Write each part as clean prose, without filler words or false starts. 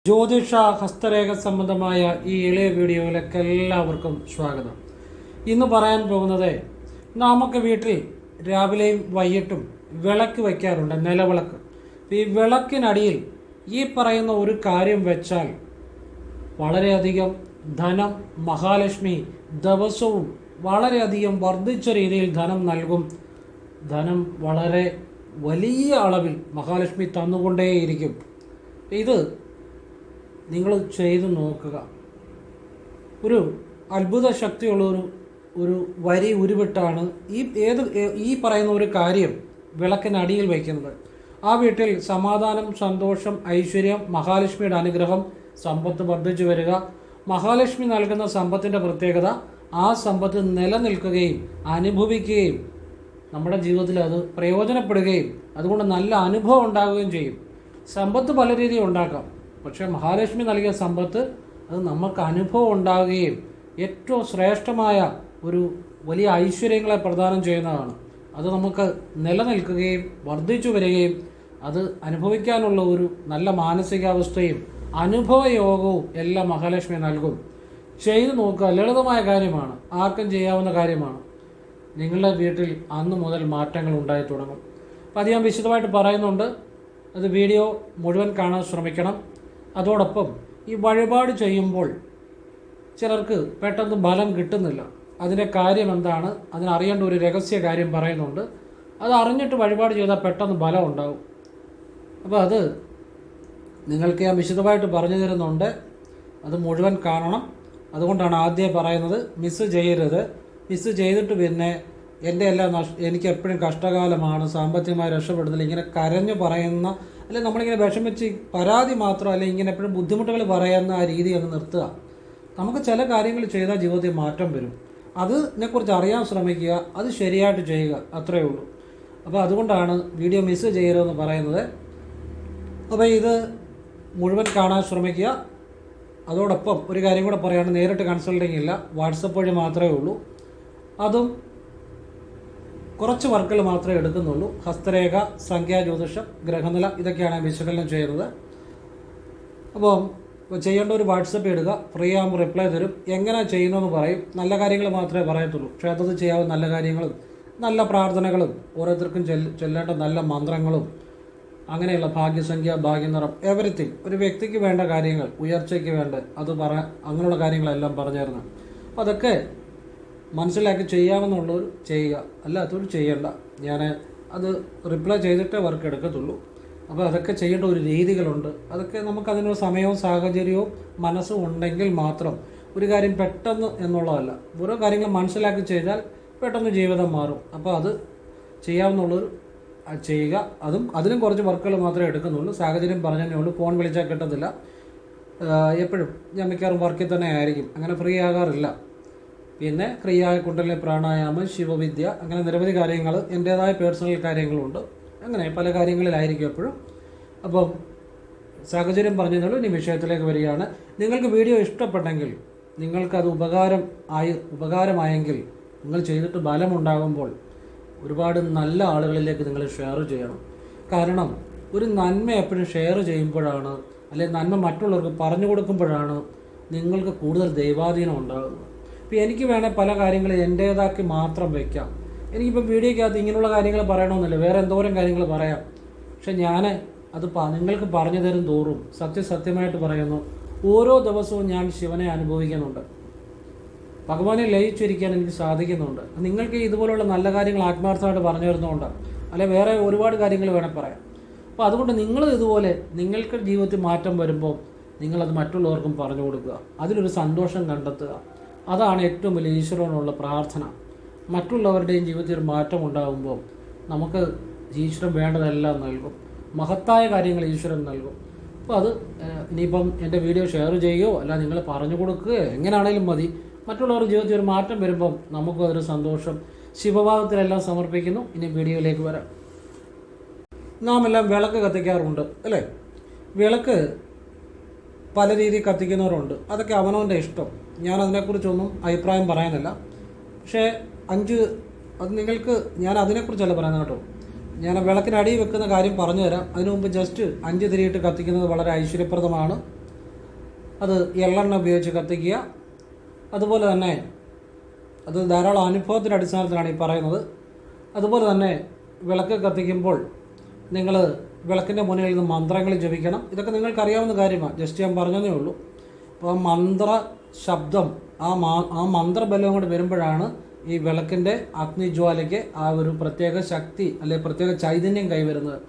ജ്യോതിഷ ഹസ്തരേഖ സംബന്ധമായ ഈ എളിയ വീഡിയോയിലേക്ക് എല്ലാവർക്കും സ്വാഗതം. ഇന്ന് പറയാൻ പോകുന്നത്, നമുക്ക് വീട്ടിൽ രാവിലെയും വൈകിട്ടും വിളക്ക് വയ്ക്കാറുണ്ട്, നിലവിളക്ക്. ഈ വിളക്കിനടിയിൽ ഈ പറയുന്ന ഒരു കാര്യം വെച്ചാൽ വളരെയധികം ധനം, മഹാലക്ഷ്മി ദിവസവും വളരെയധികം വർദ്ധിച്ച രീതിയിൽ ധനം നൽകും. ധനം വളരെ വലിയ അളവിൽ മഹാലക്ഷ്മി തന്നുകൊണ്ടേയിരിക്കും. ഇത് നിങ്ങൾ ചെയ്തു നോക്കുക. ഒരു അത്ഭുത ശക്തിയുള്ളൊരു ഒരു വരി ഉരുവിട്ടാണ് ഈ പറയുന്ന ഒരു കാര്യം വിളക്കിനടിയിൽ വയ്ക്കുന്നത്. ആ വീട്ടിൽ സമാധാനം, സന്തോഷം, ഐശ്വര്യം, മഹാലക്ഷ്മിയുടെ അനുഗ്രഹം, സമ്പത്ത് വർദ്ധിച്ചു വരിക. മഹാലക്ഷ്മി നൽകുന്ന സമ്പത്തിൻ്റെ പ്രത്യേകത, ആ സമ്പത്ത് നിലനിൽക്കുകയും അനുഭവിക്കുകയും നമ്മുടെ ജീവിതത്തിൽ അത് പ്രയോജനപ്പെടുകയും അതുകൊണ്ട് നല്ല അനുഭവം ഉണ്ടാവുകയും ചെയ്യും. സമ്പത്ത് പല രീതിയിൽ ഉണ്ടാക്കാം, പക്ഷേ മഹാലക്ഷ്മി നൽകിയ സമ്പത്ത് അത് നമുക്ക് അനുഭവം ഉണ്ടാകുകയും ഏറ്റവും ശ്രേഷ്ഠമായ ഒരു വലിയ ഐശ്വര്യങ്ങളെ പ്രദാനം ചെയ്യുന്നതാണ്. അത് നമുക്ക് നിലനിൽക്കുകയും വർദ്ധിച്ചു വരികയും അത് അനുഭവിക്കാനുള്ള ഒരു നല്ല മാനസികാവസ്ഥയും അനുഭവയോഗവും എല്ലാം മഹാലക്ഷ്മി നൽകും. ചെയ്തു നോക്കുക. ലളിതമായ കാര്യമാണ്, ആർക്കും ചെയ്യാവുന്ന കാര്യമാണ്. നിങ്ങളുടെ വീട്ടിൽ അന്ന് മുതൽ മാറ്റങ്ങൾ ഉണ്ടായി തുടങ്ങും. അപ്പോൾ അത് ഞാൻ വിശദമായിട്ട് പറയുന്നുണ്ട്. അത് വീഡിയോ മുഴുവൻ കാണാൻ ശ്രമിക്കണം. അതോടൊപ്പം ഈ വഴിപാട് ചെയ്യുമ്പോൾ ചിലർക്ക് പെട്ടെന്ന് ബലം കിട്ടുന്നില്ല. അതിൻ്റെ കാര്യം എന്താണ്, അതിനറിയേണ്ട ഒരു രഹസ്യ കാര്യം പറയുന്നുണ്ട്. അത് അറിഞ്ഞിട്ട് വഴിപാട് ചെയ്താൽ പെട്ടെന്ന് ബലം ഉണ്ടാകും. അപ്പോൾ അത് നിങ്ങൾക്ക് ഞാൻ വിശദമായിട്ട് പറഞ്ഞു തരുന്നുണ്ട്. അത് മുഴുവൻ കാണണം. അതുകൊണ്ടാണ് ആദ്യം പറയുന്നത്, മിസ് ചെയ്യരുത്. മിസ് ചെയ്തിട്ട് പിന്നെ എൻ്റെ എല്ലാം എനിക്ക് എപ്പോഴും കഷ്ടകാലമാണ്, സാമ്പത്തികമായി രക്ഷപ്പെടുന്നില്ല, ഇങ്ങനെ കരഞ്ഞു പറയുന്ന, അല്ലെങ്കിൽ നമ്മളിങ്ങനെ വിഷമിച്ച് പരാതി മാത്രം, അല്ലെങ്കിൽ ഇങ്ങനെ എപ്പോഴും ബുദ്ധിമുട്ടുകൾ പറയുന്ന ആ രീതി ഒന്ന് നിർത്തുക. നമുക്ക് ചില കാര്യങ്ങൾ ചെയ്താൽ ജീവിതത്തിൽ മാറ്റം വരും. അതിനെക്കുറിച്ച് അറിയാൻ ശ്രമിക്കുക, അത് ശരിയായിട്ട് ചെയ്യുക, അത്രയേ ഉള്ളൂ. അപ്പോൾ അതുകൊണ്ടാണ് വീഡിയോ മിസ് ചെയ്യരുതെന്ന് പറയുന്നത്. അപ്പോൾ ഇത് മുഴുവൻ കാണാൻ ശ്രമിക്കുക. അതോടൊപ്പം ഒരു കാര്യം കൂടെ പറയുകയാണ്, നേരിട്ട് കൺസൾട്ടിങ് ഇല്ല, വാട്സപ്പ് വഴി മാത്രമേ ഉള്ളൂ. അതും കുറച്ച് വർക്കുകൾ മാത്രമേ എടുക്കുന്നുള്ളൂ. ഹസ്തരേഖ, സംഖ്യാജ്യോതിഷം, ഗ്രഹനില, ഇതൊക്കെയാണ് ഞാൻ വിശകലനം ചെയ്യുന്നത്. അപ്പം ചെയ്യേണ്ട ഒരു വാട്സപ്പ് ഇടുക, ഫ്രീ ആകുമ്പോൾ റിപ്ലൈ തരും. എങ്ങനെ ചെയ്യുന്നതെന്ന് പറയും. നല്ല കാര്യങ്ങൾ മാത്രമേ പറയത്തുള്ളൂ. ക്ഷേത്രത്തിൽ ചെയ്യാവുന്ന നല്ല കാര്യങ്ങളും നല്ല പ്രാർത്ഥനകളും ഓരോരുത്തർക്കും ചൊല്ലേണ്ട നല്ല മന്ത്രങ്ങളും അങ്ങനെയുള്ള ഭാഗ്യസംഖ്യ, ഭാഗ്യനിറം, എവറിത്തിങ്, ഒരു വ്യക്തിക്ക് വേണ്ട കാര്യങ്ങൾ, ഉയർച്ചയ്ക്ക് വേണ്ട അത് അങ്ങനെയുള്ള കാര്യങ്ങളെല്ലാം പറഞ്ഞിരുന്നു. അപ്പോൾ അതൊക്കെ മനസ്സിലാക്കി ചെയ്യാമെന്നുള്ളവർ ചെയ്യുക, അല്ലാത്തവർ ചെയ്യണ്ട. ഞാൻ അത് റിപ്ലൈ ചെയ്തിട്ടേ വർക്ക് എടുക്കത്തുള്ളൂ. അപ്പോൾ അതൊക്കെ ചെയ്യേണ്ട ഒരു രീതികളുണ്ട്. അതൊക്കെ നമുക്കതിനൊരു സമയവും സാഹചര്യവും മനസ്സും ഉണ്ടെങ്കിൽ മാത്രം. ഒരു കാര്യം പെട്ടെന്ന് എന്നുള്ളതല്ല, ഓരോ കാര്യങ്ങൾ മനസ്സിലാക്കി ചെയ്താൽ പെട്ടെന്ന് ജീവിതം മാറും. അപ്പോൾ അത് ചെയ്യാവുന്നുള്ളവർ ചെയ്യുക. അതിനും കുറച്ച് വർക്കുകൾ മാത്രമേ എടുക്കുന്നുള്ളൂ. സാഹചര്യം പറഞ്ഞതേ ഉള്ളൂ. ഫോൺ വിളിച്ചാൽ കിട്ടത്തില്ല. എപ്പോഴും ഞാൻ മിക്കവാറും വർക്കിൽ തന്നെ ആയിരിക്കും, അങ്ങനെ ഫ്രീ ആകാറില്ല. പിന്നെ ക്രിയ, കുണ്ടലിനി, പ്രാണായാമം, ശിവവിദ്യ, അങ്ങനെ നിരവധി കാര്യങ്ങൾ, എൻ്റേതായ പേഴ്സണൽ കാര്യങ്ങളുണ്ട്. അങ്ങനെ പല കാര്യങ്ങളിലായിരിക്കും എപ്പോഴും. അപ്പം സാഹചര്യം പറഞ്ഞതേ ഇനി വിഷയത്തിലേക്ക് വരികയാണ്. നിങ്ങൾക്ക് വീഡിയോ ഇഷ്ടപ്പെട്ടെങ്കിൽ, നിങ്ങൾക്കത് ഉപകാരമായെങ്കിൽ, നിങ്ങൾ ചെയ്തിട്ട് ബലമുണ്ടാകുമ്പോൾ ഒരുപാട് നല്ല ആളുകളിലേക്ക് നിങ്ങൾ ഷെയർ ചെയ്യണം. കാരണം ഒരു നന്മ എപ്പോഴും ഷെയർ ചെയ്യുമ്പോഴാണ്, അല്ലെങ്കിൽ നന്മ മറ്റുള്ളവർക്ക് പറഞ്ഞു കൊടുക്കുമ്പോഴാണ് നിങ്ങൾക്ക് കൂടുതൽ ദൈവാധീനം ഉണ്ടാകുന്നത്. ഇപ്പോൾ എനിക്ക് വേണേൽ പല കാര്യങ്ങളും എൻ്റേതാക്കി മാത്രം വയ്ക്കാം. എനിക്കിപ്പോൾ വീഡിയോക്കകത്ത് ഇങ്ങനെയുള്ള കാര്യങ്ങൾ പറയണമെന്നില്ല, വേറെ എന്തോരം കാര്യങ്ങൾ പറയാം. പക്ഷെ ഞാൻ അത് നിങ്ങൾക്ക് പറഞ്ഞു തരും തോറും സത്യമായിട്ട് പറയുന്നു, ഓരോ ദിവസവും ഞാൻ ശിവനെ അനുഭവിക്കുന്നുണ്ട്. ഭഗവാനെ ലയിച്ചിരിക്കാൻ എനിക്ക് സാധിക്കുന്നുണ്ട്. നിങ്ങൾക്ക് ഇതുപോലുള്ള നല്ല കാര്യങ്ങൾ ആത്മാർത്ഥമായിട്ട് പറഞ്ഞു തരുന്നതുകൊണ്ടാണ്. അല്ലെങ്കിൽ വേറെ ഒരുപാട് കാര്യങ്ങൾ വേണേൽ പറയാം. അപ്പോൾ അതുകൊണ്ട് നിങ്ങൾ ഇതുപോലെ നിങ്ങൾക്ക് ജീവിതത്തിൽ മാറ്റം വരുമ്പോൾ നിങ്ങളത് മറ്റുള്ളവർക്കും പറഞ്ഞു കൊടുക്കുക, അതിലൊരു സന്തോഷം കണ്ടെത്തുക. അതാണ് ഏറ്റവും വലിയ ഈശ്വരനോടുള്ള പ്രാർത്ഥന. മറ്റുള്ളവരുടെയും ജീവിതത്തിൽ ഒരു മാറ്റം ഉണ്ടാകുമ്പോൾ നമുക്ക് ഈശ്വരൻ വേണ്ടതെല്ലാം നൽകും. മഹത്തായ കാര്യങ്ങൾ ഈശ്വരൻ നൽകും. അപ്പോൾ അത് ഇനിയിപ്പം എൻ്റെ വീഡിയോ ഷെയർ ചെയ്യുകയോ അല്ല നിങ്ങൾ പറഞ്ഞു കൊടുക്കുകയോ എങ്ങനെയാണേലും മതി. മറ്റുള്ളവരുടെ ജീവിതത്തിൽ ഒരു മാറ്റം വരുമ്പം നമുക്കും അതൊരു സന്തോഷം. ശിവഭാഗത്തിലെല്ലാം സമർപ്പിക്കുന്നു. ഇനി വീഡിയോയിലേക്ക് വരാം. നാം എല്ലാം വിളക്ക് കത്തിക്കാറുണ്ട്, അല്ലേ? വിളക്ക് പല രീതിയിൽ കത്തിക്കുന്നവരുണ്ട്. അതൊക്കെ അവനവൻ്റെ ഇഷ്ടം. ഞാൻ അതിനെക്കുറിച്ചൊന്നും അഭിപ്രായം പറയാനില്ല. പക്ഷേ ഞാൻ അതിനെക്കുറിച്ചല്ല പറയുന്നത് കേട്ടോ. ഞാൻ വിളക്കിനടിയിൽ വെക്കുന്ന കാര്യം പറഞ്ഞു തരാം. അതിനു മുമ്പ് ജസ്റ്റ് 5 തിരിയിട്ട് കത്തിക്കുന്നത് വളരെ ഐശ്വര്യപ്രദമാണ്. അത് എള്ളെണ്ണ ഉപയോഗിച്ച് കത്തിക്കുക. അതുപോലെ തന്നെ അത് ധാരാളം അനുഭവത്തിൻ്റെ അടിസ്ഥാനത്തിലാണ് ഈ പറയുന്നത്. അതുപോലെ തന്നെ വിളക്ക് കത്തിക്കുമ്പോൾ നിങ്ങൾ വിളക്കിൻ്റെ മുന്നിൽ നിന്ന് മന്ത്രങ്ങൾ ജപിക്കണം. ഇതൊക്കെ നിങ്ങൾക്കറിയാവുന്ന കാര്യമാണ്, ജസ്റ്റ് ഞാൻ പറഞ്ഞതേ ഉള്ളൂ. അപ്പോൾ മന്ത്ര ശബ്ദം ആ മന്ത്രബലം കൊണ്ട് വരുമ്പോഴാണ് ഈ വിളക്കിൻ്റെ അഗ്നിജ്വാലയ്ക്ക് ആ ഒരു പ്രത്യേക ശക്തി അല്ലെങ്കിൽ പ്രത്യേക ചൈതന്യം കൈവരുന്നത്.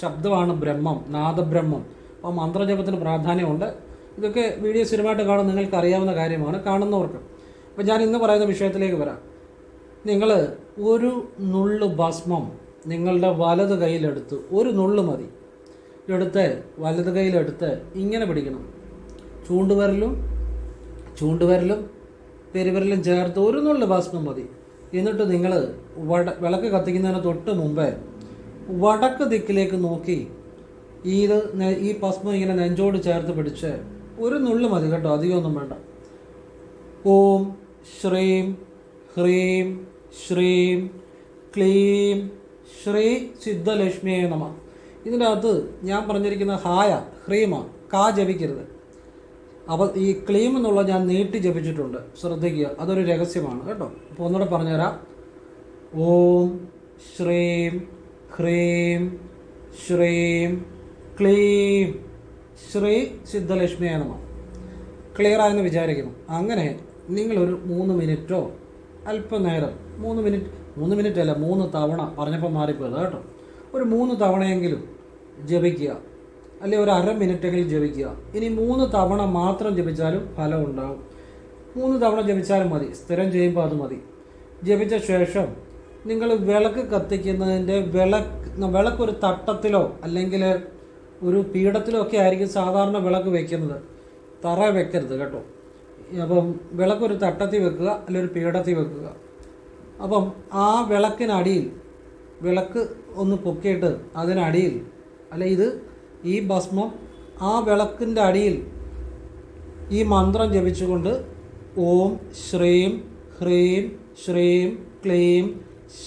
ശബ്ദമാണ് ബ്രഹ്മം, നാദബ്രഹ്മം. അപ്പോൾ മന്ത്രജപത്തിന് പ്രാധാന്യമുണ്ട്. ഇതൊക്കെ വീഡിയോ സ്ഥിരമായിട്ട് കാണുന്ന നിങ്ങൾക്ക് അറിയാവുന്ന കാര്യമാണ്, കാണുന്നവർക്ക്. അപ്പോൾ ഞാൻ ഇന്ന് പറയുന്ന വിഷയത്തിലേക്ക് വരാം. നിങ്ങൾ ഒരു നുള്ളു ഭസ്മം നിങ്ങളുടെ വലത് കയ്യിലെടുത്ത്, ഒരു നുള്ളു മതി, എടുത്ത് വലത് കയ്യിലെടുത്ത് ഇങ്ങനെ പിടിക്കണം. ചൂണ്ടുവിരലും പെരുവിരലും ചേർത്ത് ഒരു നുള്ളു ഭസ്മം മതി. എന്നിട്ട് നിങ്ങൾ വിളക്ക് കത്തിക്കുന്നതിന് തൊട്ട് മുമ്പേ വടക്ക് ദിക്കിലേക്ക് നോക്കി ഈ ഭസ്മം ഇങ്ങനെ നെഞ്ചോട് ചേർത്ത് പിടിച്ച് ഒരു നുള്ളു മതി കേട്ടോ, അധികമൊന്നും വേണ്ട. ഓം ശ്രീം ഹ്രീം ശ്രീം ക്ലീം ശ്രീ സിദ്ധലക്ഷ്മിയെ നമ. ഇതിൻ്റെ അകത്ത് ഞാൻ പറഞ്ഞിരിക്കുന്ന ഹായ ഹ്രീമ കാ ജപിക്കരുത്. അപ്പോൾ ഈ ക്ലീം എന്നുള്ള ഞാൻ നീട്ടി ജപിച്ചിട്ടുണ്ട്, ശ്രദ്ധിക്കുക, അതൊരു രഹസ്യമാണ് കേട്ടോ. അപ്പോൾ ഒന്നുകൂടെ പറഞ്ഞുതരാം. ഓം ശ്രീം ഹ്രീം ശ്രീം ക്ലീം ശ്രീ സിദ്ധലക്ഷ്മിയെ നമ. ക്ലിയർ ആയെന്ന് വിചാരിക്കുന്നു. അങ്ങനെ നിങ്ങളൊരു 3 മിനിറ്റോ അല്പനേരം 3 മിനിറ്റ് അല്ല 3 തവണ, പറഞ്ഞപ്പോൾ മാറിപ്പോയത് കേട്ടോ, ഒരു 3 തവണയെങ്കിലും ജപിക്കുക, അല്ലെങ്കിൽ ഒരു അര മിനിറ്റെങ്കിലും ജപിക്കുക. ഇനി 3 തവണ മാത്രം ജപിച്ചാലും ഫലം ഉണ്ടാകും. 3 തവണ ജപിച്ചാലും മതി, സ്ഥിരം ചെയ്യുമ്പോൾ അത് മതി. ജപിച്ച ശേഷം നിങ്ങൾ വിളക്ക് കത്തിക്കുന്നതിൻ്റെ വിളക്കൊരു തട്ടത്തിലോ അല്ലെങ്കിൽ ഒരു പീഠത്തിലോ ഒക്കെ ആയിരിക്കും സാധാരണ വിളക്ക് വയ്ക്കുന്നത്, തറ വെക്കരുത് കേട്ടോ. അപ്പം വിളക്കൊരു തട്ടത്തിൽ വെക്കുക അല്ലെങ്കിൽ ഒരു പീഠത്തിൽ വെക്കുക. അപ്പം ആ വിളക്കിനടിയിൽ വിളക്ക് ഒന്ന് പൊക്കിയിട്ട് അതിനടിയിൽ ഈ ഭസ്മം ആ വിളക്കിൻ്റെ അടിയിൽ ഈ മന്ത്രം ജപിച്ചുകൊണ്ട് ഓം ശ്രീം ഹ്രീം ശ്രീം ക്ലീം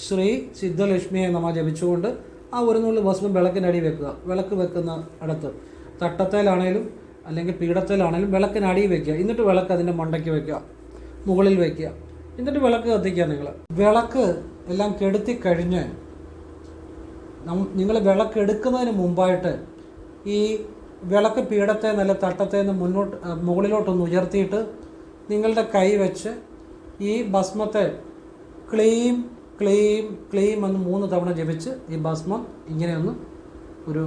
ശ്രീ സിദ്ധലക്ഷ്മിയെ നമ ജപിച്ചുകൊണ്ട് ആ ഒരു നുള്ളു ഭസ്മം വിളക്കിനടി വെക്കുക. വിളക്ക് വെക്കുന്ന അടുത്ത് തട്ടത്തേലാണേലും അല്ലെങ്കിൽ പീഠത്തിലാണേലും വിളക്കിനടി വെക്കുക. എന്നിട്ട് വിളക്ക് അതിൻ്റെ മണ്ടയ്ക്ക് വെക്കുക, മുകളിൽ വെക്കുക. എന്നിട്ട് വിളക്ക് കത്തിക്കുക. വിളക്ക് എല്ലാം കെടുത്തി കഴിഞ്ഞ് നിങ്ങൾ വിളക്കെടുക്കുന്നതിന് മുമ്പായിട്ട് ഈ വിളക്ക് പീഠത്തെ നല്ല തട്ടത്തെ നിന്ന് മുകളിലോട്ടൊന്ന് ഉയർത്തിയിട്ട് നിങ്ങളുടെ കൈ വെച്ച് ഈ ഭസ്മത്തെ ക്ലീം ക്ലീം ക്ലീം എന്ന് 3 തവണ ജപിച്ച് ഈ ഭസ്മം ഇങ്ങനെയൊന്ന് ഒരു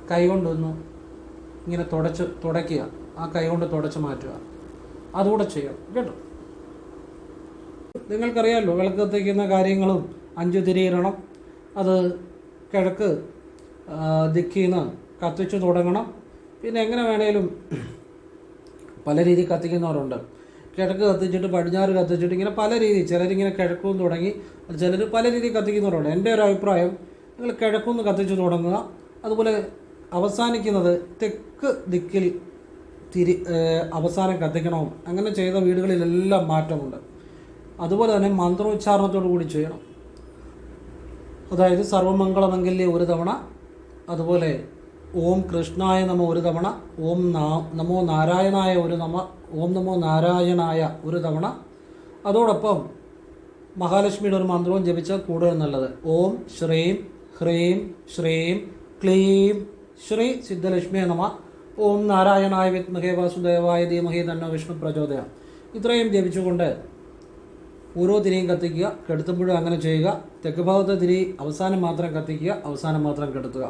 കൈ കൊണ്ടൊന്ന് ഇങ്ങനെ തുടയ്ക്കുക. ആ കൈ കൊണ്ട് തുടച്ച് മാറ്റുക. അതുകൂടെ ചെയ്യണം കേട്ടോ. നിങ്ങൾക്കറിയാമല്ലോ വിളക്ക് കത്തിക്കുന്ന കാര്യങ്ങളും. 5 തിരിയിടണം, അത് കിഴക്ക് ദിക്കിൽ നിന്ന് കത്തിച്ച് തുടങ്ങണം. പിന്നെ എങ്ങനെ വേണേലും പല രീതി കത്തിക്കുന്നവരുണ്ട്. കിഴക്ക് കത്തിച്ചിട്ട് പടിഞ്ഞാറ് കത്തിച്ചിട്ട് ഇങ്ങനെ പല രീതി, ചിലരിങ്ങനെ കിഴക്കുന്ന് തുടങ്ങി, ചിലർ പല രീതി കത്തിക്കുന്നവരുണ്ട്. എൻ്റെ ഒരു അഭിപ്രായം, നിങ്ങൾ കിഴക്കുന്ന് കത്തിച്ച് തുടങ്ങുക. അതുപോലെ അവസാനിക്കുന്നത് തെക്ക് ദിക്കിൽ അവസാനം കത്തിക്കണം. അങ്ങനെ ചെയ്ത വീടുകളിലെല്ലാം മാറ്റമുണ്ട്. അതുപോലെ തന്നെ മന്ത്രോച്ചാരണത്തോടു കൂടി ചെയ്യണം. അതായത് സർവമംഗളമംഗല്യ ഒരു തവണ, അതുപോലെ ഓം കൃഷ്ണായ നമ ഒരു തവണ, ഓം നമോ നാരായണായ ഓം നമോ നാരായണായ ഒരു തവണ. അതോടൊപ്പം മഹാലക്ഷ്മിയുടെ ഒരു മന്ത്രവും ജപിച്ചാൽ കൂടുതൽ നല്ലത്. ഓം ശ്രീം ഹ്രീം ശ്രീം ക്ലീം ശ്രീ സിദ്ധലക്ഷ്മിയെ നമ. ഓം നാരായണായ വിദ്മഹേ വാസുദേവായ ധീമഹി തന്നോ വിഷ്ണു പ്രചോദയാം. ഇത്രയും ജപിച്ചുകൊണ്ട് ഓരോ തിരിയും കത്തിക്കുക. കെടുത്തുമ്പോഴും അങ്ങനെ ചെയ്യുക. തെക്ക് ഭാഗത്തെ തിരി അവസാനം മാത്രം കത്തിക്കുക, അവസാനം മാത്രം കെടുത്തുക.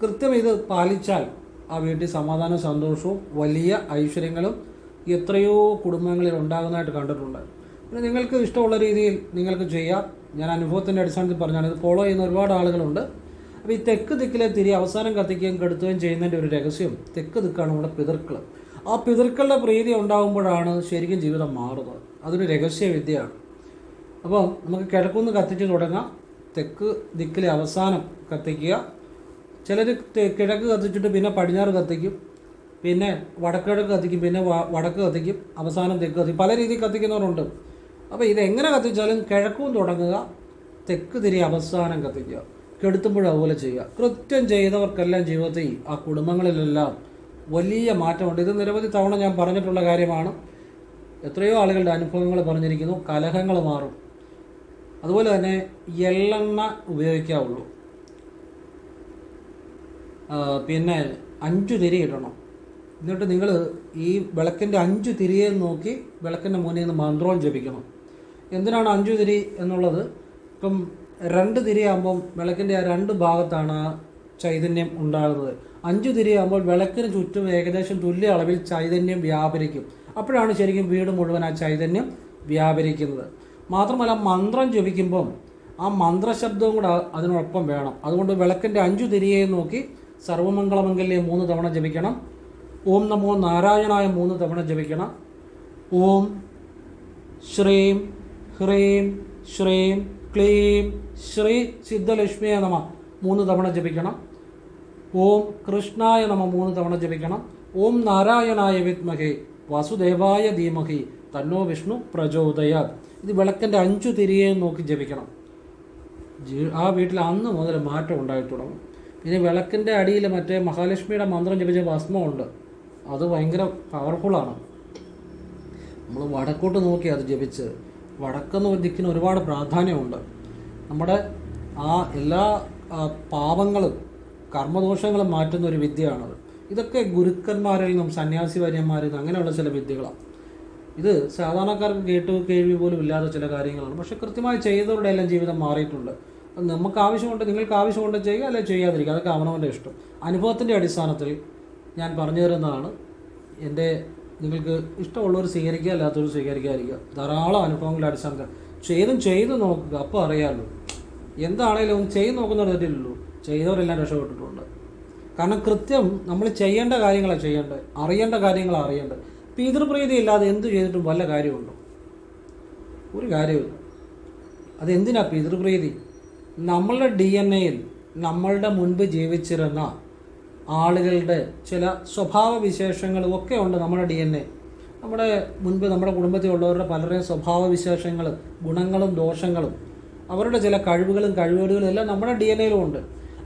കൃത്യം ഇത് പാലിച്ചാൽ ആ വീട്ടിൽ സമാധാനവും സന്തോഷവും വലിയ ഐശ്വര്യങ്ങളും എത്രയോ കുടുംബങ്ങളിൽ ഉണ്ടാകുന്നതായിട്ട് കണ്ടിട്ടുണ്ട്. പിന്നെ നിങ്ങൾക്ക് ഇഷ്ടമുള്ള രീതിയിൽ നിങ്ങൾക്ക് ചെയ്യാം. ഞാൻ അനുഭവത്തിൻ്റെ അടിസ്ഥാനത്തിൽ പറഞ്ഞാണ്, ഇത് ഫോളോ ചെയ്യുന്ന ഒരുപാട് ആളുകളുണ്ട്. അപ്പോൾ ഈ തെക്ക് ദിക്കിലെ തിരി അവസാനം കത്തിക്കുകയും കെടുത്തുകയും ചെയ്യുന്നതിൻ്റെ ഒരു രഹസ്യം, തെക്ക് ദിക്കാണ് നമ്മുടെ പിതൃക്കൾ. ആ പിതൃക്കളുടെ പ്രീതി ഉണ്ടാകുമ്പോഴാണ് ശരിക്കും ജീവിതം മാറുന്നത്. അതൊരു രഹസ്യവിദ്യയാണ്. അപ്പോൾ നമുക്ക് കിഴക്കുന്ന് കത്തിച്ച് തുടങ്ങാം. തെക്ക് ദിക്കിലെ അവസാനം കത്തിക്കുക. ചിലർ കിഴക്ക് കത്തിച്ചിട്ട് പിന്നെ പടിഞ്ഞാറ് കത്തിക്കും, പിന്നെ വടക്കിഴക്ക് കത്തിക്കും, പിന്നെ വടക്ക് കത്തിക്കും, അവസാനം തെക്ക് കത്തിക്കും. പല രീതിയിൽ കത്തിക്കുന്നവരുണ്ട്. അപ്പോൾ ഇതെങ്ങനെ കത്തിച്ചാലും കിഴക്കും തുടങ്ങുക, തെക്ക് തിരി അവസാനം കത്തിക്കുക. കെടുത്തുമ്പോഴും അതുപോലെ ചെയ്യുക. കൃത്യം ചെയ്തവർക്കെല്ലാം ജീവിതത്തിൽ ആ കുടുംബങ്ങളിലെല്ലാം വലിയ മാറ്റമുണ്ട്. ഇത് നിരവധി തവണ ഞാൻ പറഞ്ഞിട്ടുള്ള കാര്യമാണ്. എത്രയോ ആളുകളുടെ അനുഭവങ്ങൾ പറഞ്ഞിരിക്കുന്നു. കലഹങ്ങൾ മാറും. അതുപോലെ തന്നെ എള്ളെണ്ണ ഉപയോഗിക്കാവുള്ളൂ. പിന്നെ 5 തിരി ഇടണം. എന്നിട്ട് നിങ്ങൾ ഈ വിളക്കിൻ്റെ 5 തിരിയെ നോക്കി വിളക്കിൻ്റെ മുന്നിൽ നിന്ന് മന്ത്രവും ജപിക്കണം. എന്തിനാണ് 5 തിരി എന്നുള്ളത്? ഇപ്പം 2 തിരിയാകുമ്പം വിളക്കിൻ്റെ ആ 2 ഭാഗത്താണ് ആ ചൈതന്യം ഉണ്ടാകുന്നത്. 5 തിരിയാകുമ്പോൾ വിളക്കിന് ചുറ്റും ഏകദേശം തുല്യ അളവിൽ ചൈതന്യം വ്യാപരിക്കും. അപ്പോഴാണ് ശരിക്കും വീട് മുഴുവൻ ആ ചൈതന്യം വ്യാപരിക്കുന്നത്. മാത്രമല്ല മന്ത്രം ജപിക്കുമ്പം ആ മന്ത്രശബ്ദവും കൂടെ അതിനോടൊപ്പം വേണം. അതുകൊണ്ട് വിളക്കിൻ്റെ 5 തിരിയെ നോക്കി സർവമംഗളമംഗല്യം 3 തവണ ജപിക്കണം. ഓം നമോ നാരായണായ 3 തവണ ജപിക്കണം. ഓം ശ്രീം ഹ്രീം ശ്രീം ക്ലീം ശ്രീ സിദ്ധലക്ഷ്മിയെ നമ 3 തവണ ജപിക്കണം. ഓം കൃഷ്ണായ നമ 3 തവണ ജപിക്കണം. ഓം നാരായണായ വിദ്മഹേ വാസുദേവായ ധീമഹി തന്നോ വിഷ്ണു പ്രചോദയാത്. ഇത് വിളക്കിൻ്റെ 5 തിരിയെ നോക്കി ജപിക്കണം. ആ വീട്ടിൽ അന്ന് മുതൽ മാറ്റം ഉണ്ടായി തുടങ്ങും. പിന്നെ വിളക്കിൻ്റെ അടിയിൽ മറ്റേ മഹാലക്ഷ്മിയുടെ മന്ത്രം ജപിച്ച ഭസ്മമുണ്ട്. അത് ഭയങ്കര പവർഫുള്ളാണ്. നമ്മൾ വടക്കോട്ട് നോക്കി അത് ജപിച്ച്, വടക്കെന്ന് ദിക്കിന് ഒരുപാട് പ്രാധാന്യമുണ്ട്. നമ്മുടെ ആ എല്ലാ പാപങ്ങളും കർമ്മദോഷങ്ങളും മാറ്റുന്ന ഒരു വിദ്യയാണത്. ഇതൊക്കെ ഗുരുക്കന്മാരിൽ നിന്നും സന്യാസി വര്യന്മാരിൽ നിന്നും അങ്ങനെയുള്ള ചില വിദ്യകളാണ്. ഇത് സാധാരണക്കാർക്ക് കേൾവി പോലും ഇല്ലാത്ത ചില കാര്യങ്ങളാണ്. പക്ഷെ കൃത്യമായി ചെയ്തവരുടെ എല്ലാം ജീവിതം മാറിയിട്ടുണ്ട്. അത് നമുക്ക് ആവശ്യമുണ്ട്, നിങ്ങൾക്ക് ആവശ്യമുണ്ട് ചെയ്യുക, അല്ലെങ്കിൽ ചെയ്യാതിരിക്കുക. അതൊക്കെ അവനവൻ്റെ ഇഷ്ടം. അനുഭവത്തിൻ്റെ അടിസ്ഥാനത്തിൽ ഞാൻ പറഞ്ഞു തരുന്നതാണ്. നിങ്ങൾക്ക് ഇഷ്ടമുള്ളവർ സ്വീകരിക്കുക, അല്ലാത്തവർ സ്വീകരിക്കാതിരിക്കുക. ധാരാളം അനുഭവങ്ങളുടെ അടിസ്ഥാനത്തിൽ ചെയ്ത് നോക്കുക. അപ്പോൾ അറിയാമല്ലോ. എന്താണേലും ചെയ്ത് നോക്കുന്നവർ തെറ്റില്ലല്ലോ. ചെയ്തവരെല്ലാം രക്ഷപ്പെട്ടിട്ടുണ്ട്. കാരണം കൃത്യം നമ്മൾ ചെയ്യേണ്ട കാര്യങ്ങളാണ് ചെയ്യേണ്ടത്, അറിയേണ്ട കാര്യങ്ങളാണ് അറിയേണ്ടത്. പിതൃപ്രീതി ഇല്ലാതെ എന്ത് ചെയ്തിട്ടും വല്ല കാര്യമുണ്ടോ? ഒരു കാര്യമില്ല. അതെന്തിനാ പിതൃപ്രീതി? നമ്മളുടെ DNA-യിൽ നമ്മളുടെ മുൻപ് ജീവിച്ചിരുന്ന ആളുകളുടെ ചില സ്വഭാവ വിശേഷങ്ങളും ഒക്കെ ഉണ്ട്. നമ്മുടെ DNA, നമ്മുടെ മുൻപ് നമ്മുടെ കുടുംബത്തിലുള്ളവരുടെ പലരുടെയും സ്വഭാവ വിശേഷങ്ങൾ, ഗുണങ്ങളും ദോഷങ്ങളും, അവരുടെ ചില കഴിവുകളും എല്ലാം നമ്മുടെ DNA-യിലും ഉണ്ട്.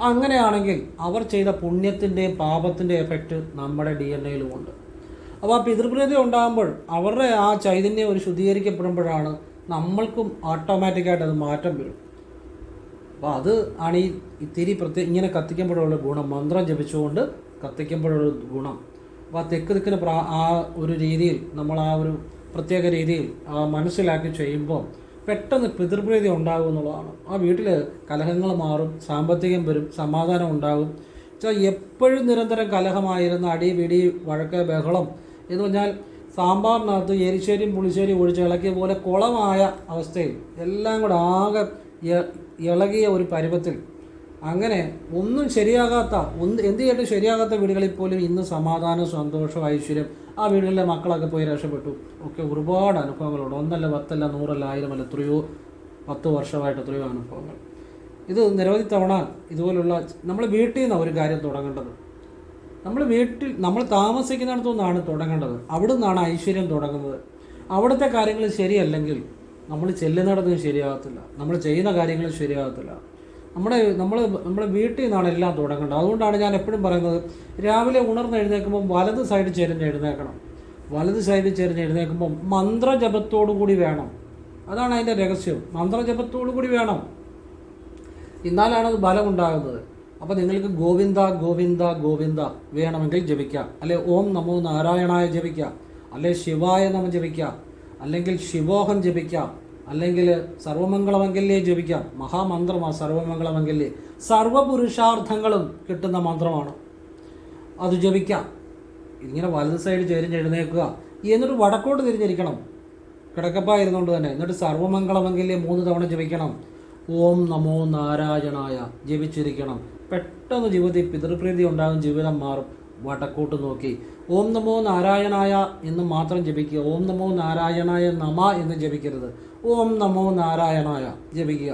അങ്ങനെയാണെങ്കിൽ അവർ ചെയ്ത പുണ്യത്തിൻ്റെയും പാപത്തിൻ്റെയും എഫക്റ്റ് നമ്മുടെ DNA-യിലും ഉണ്ട്. അപ്പോൾ ആ പിതൃപ്രീതി ഉണ്ടാകുമ്പോൾ അവരുടെ ആ ചൈതന്യം ഒരു ശുദ്ധീകരിക്കപ്പെടുമ്പോഴാണ് നമ്മൾക്കും ഓട്ടോമാറ്റിക്കായിട്ട് അത് മാറ്റം വരും. അപ്പോൾ അത് ആണ് ഈ തിരി ഇങ്ങനെ കത്തിക്കുമ്പോഴുള്ള ഗുണം. മന്ത്രം ജപിച്ചുകൊണ്ട് കത്തിക്കുമ്പോഴുള്ള ഗുണം. അപ്പോൾ ആ തെക്ക് ദിക്കിന് ആ ഒരു രീതിയിൽ നമ്മൾ ആ ഒരു പ്രത്യേക രീതിയിൽ മനസ്സിലാക്കി ചെയ്യുമ്പോൾ പെട്ടെന്ന് പിതൃപ്രീതി ഉണ്ടാകും എന്നുള്ളതാണ്. ആ വീട്ടിൽ കലഹങ്ങൾ മാറും, സാമ്പത്തികം വരും, സമാധാനം ഉണ്ടാകും. എപ്പോഴും നിരന്തരം കലഹമായിരുന്ന അടി പിടി വഴക്ക് ബഹളം എന്ന് പറഞ്ഞാൽ സാമ്പാറിനകത്ത് എരിശ്ശേരിയും പുളിശ്ശേരിയും ഒഴിച്ച് ഇളക്കിയ പോലെ കുളമായ അവസ്ഥയിൽ എല്ലാം കൂടെ ആകെ ഇളകിയ ഒരു പരുവത്തിൽ, അങ്ങനെ ഒന്നും ശരിയാകാത്ത എന്ത് ചെയ്തിട്ട് ശരിയാകാത്ത വീടുകളിൽ പോലും ഇന്ന് സമാധാനം, സന്തോഷം, ഐശ്വര്യം. ആ വീടുകളിലെ മക്കളൊക്കെ പോയി രക്ഷപ്പെട്ടു. ഒക്കെ ഒരുപാട് അനുഭവങ്ങളുണ്ട്. 1 10 100 1000 എത്രയോ 10 വർഷമായിട്ട് എത്രയോ അനുഭവങ്ങൾ. ഇത് നിരവധി തവണ ഇതുപോലുള്ള നമ്മൾ വീട്ടിൽ നിന്നാണ് ഒരു കാര്യം തുടങ്ങേണ്ടത്. നമ്മൾ താമസിക്കുന്നിടത്തു നിന്നാണ് തുടങ്ങേണ്ടത്. അവിടെ നിന്നാണ് ഐശ്വര്യം തുടങ്ങുന്നത്. അവിടുത്തെ കാര്യങ്ങൾ ശരിയല്ലെങ്കിൽ നമ്മൾ ചെല്ലുന്നിടത്തും ശരിയാകത്തില്ല, നമ്മൾ ചെയ്യുന്ന കാര്യങ്ങളും ശരിയാകത്തില്ല. നമ്മുടെ വീട്ടിൽ നിന്നാണ് എല്ലാം തുടങ്ങേണ്ടത്. അതുകൊണ്ടാണ് ഞാൻ എപ്പോഴും പറയുന്നത്, രാവിലെ ഉണർന്നെഴുന്നേൽക്കുമ്പോൾ വലത് സൈഡ് ചെരിഞ്ഞ് എഴുന്നേൽക്കണം. വലത് സൈഡ് ചെരിഞ്ഞ് എഴുന്നേൽക്കുമ്പോൾ മന്ത്രജപത്തോടു കൂടി വേണം. അതാണ് അതിൻ്റെ രഹസ്യം. മന്ത്രജപത്തോടു കൂടി വേണം, എന്നാലാണ് അത് ബലം ഉണ്ടാകുന്നത്. അപ്പോൾ നിങ്ങൾക്ക് ഗോവിന്ദ ഗോവിന്ദ ഗോവിന്ദ വേണമെങ്കിൽ ജപിക്കാം, അല്ലെ ഓം നമോ നാരായണായ ജപിക്കാം, അല്ലെ ശിവായ നമ ജപിക്കാം, അല്ലെങ്കിൽ ശിവോഹം ജപിക്കാം, അല്ലെങ്കിൽ സർവമംഗളമംഗല്യെ ജപിക്കാം. മഹാമന്ത്രമാണ് സർവമംഗളമംഗല്യെ. സർവപുരുഷാർത്ഥങ്ങളും കിട്ടുന്ന മന്ത്രമാണ്, അത് ജപിക്കാം. ഇങ്ങനെ വലത് സൈഡ് ചെരിഞ്ഞ് എഴുന്നേൽക്കുക, എന്നിട്ട് വടക്കോട്ട് തിരിഞ്ഞിരിക്കണം കിടക്കപ്പായിരുന്നുകൊണ്ട് തന്നെ. എന്നിട്ട് സർവമംഗളമംഗല്യെ 3 തവണ ജപിക്കണം. ഓം നമോ നാരായണായ ജപിച്ചിരിക്കണം. പെട്ടെന്ന് ജീവിതത്തിൽ പിതൃപ്രീതി ഉണ്ടാകും, ജീവിതം മാറും. വടക്കോട്ട് നോക്കി ഓം നമോ നാരായണായ എന്ന് മാത്രം ജപിക്കുക. ഓം നമോ നാരായണായ നമ എന്ന് ജപിക്കരുത്. ഓം നമോ നാരായണായ ജപിക്കുക.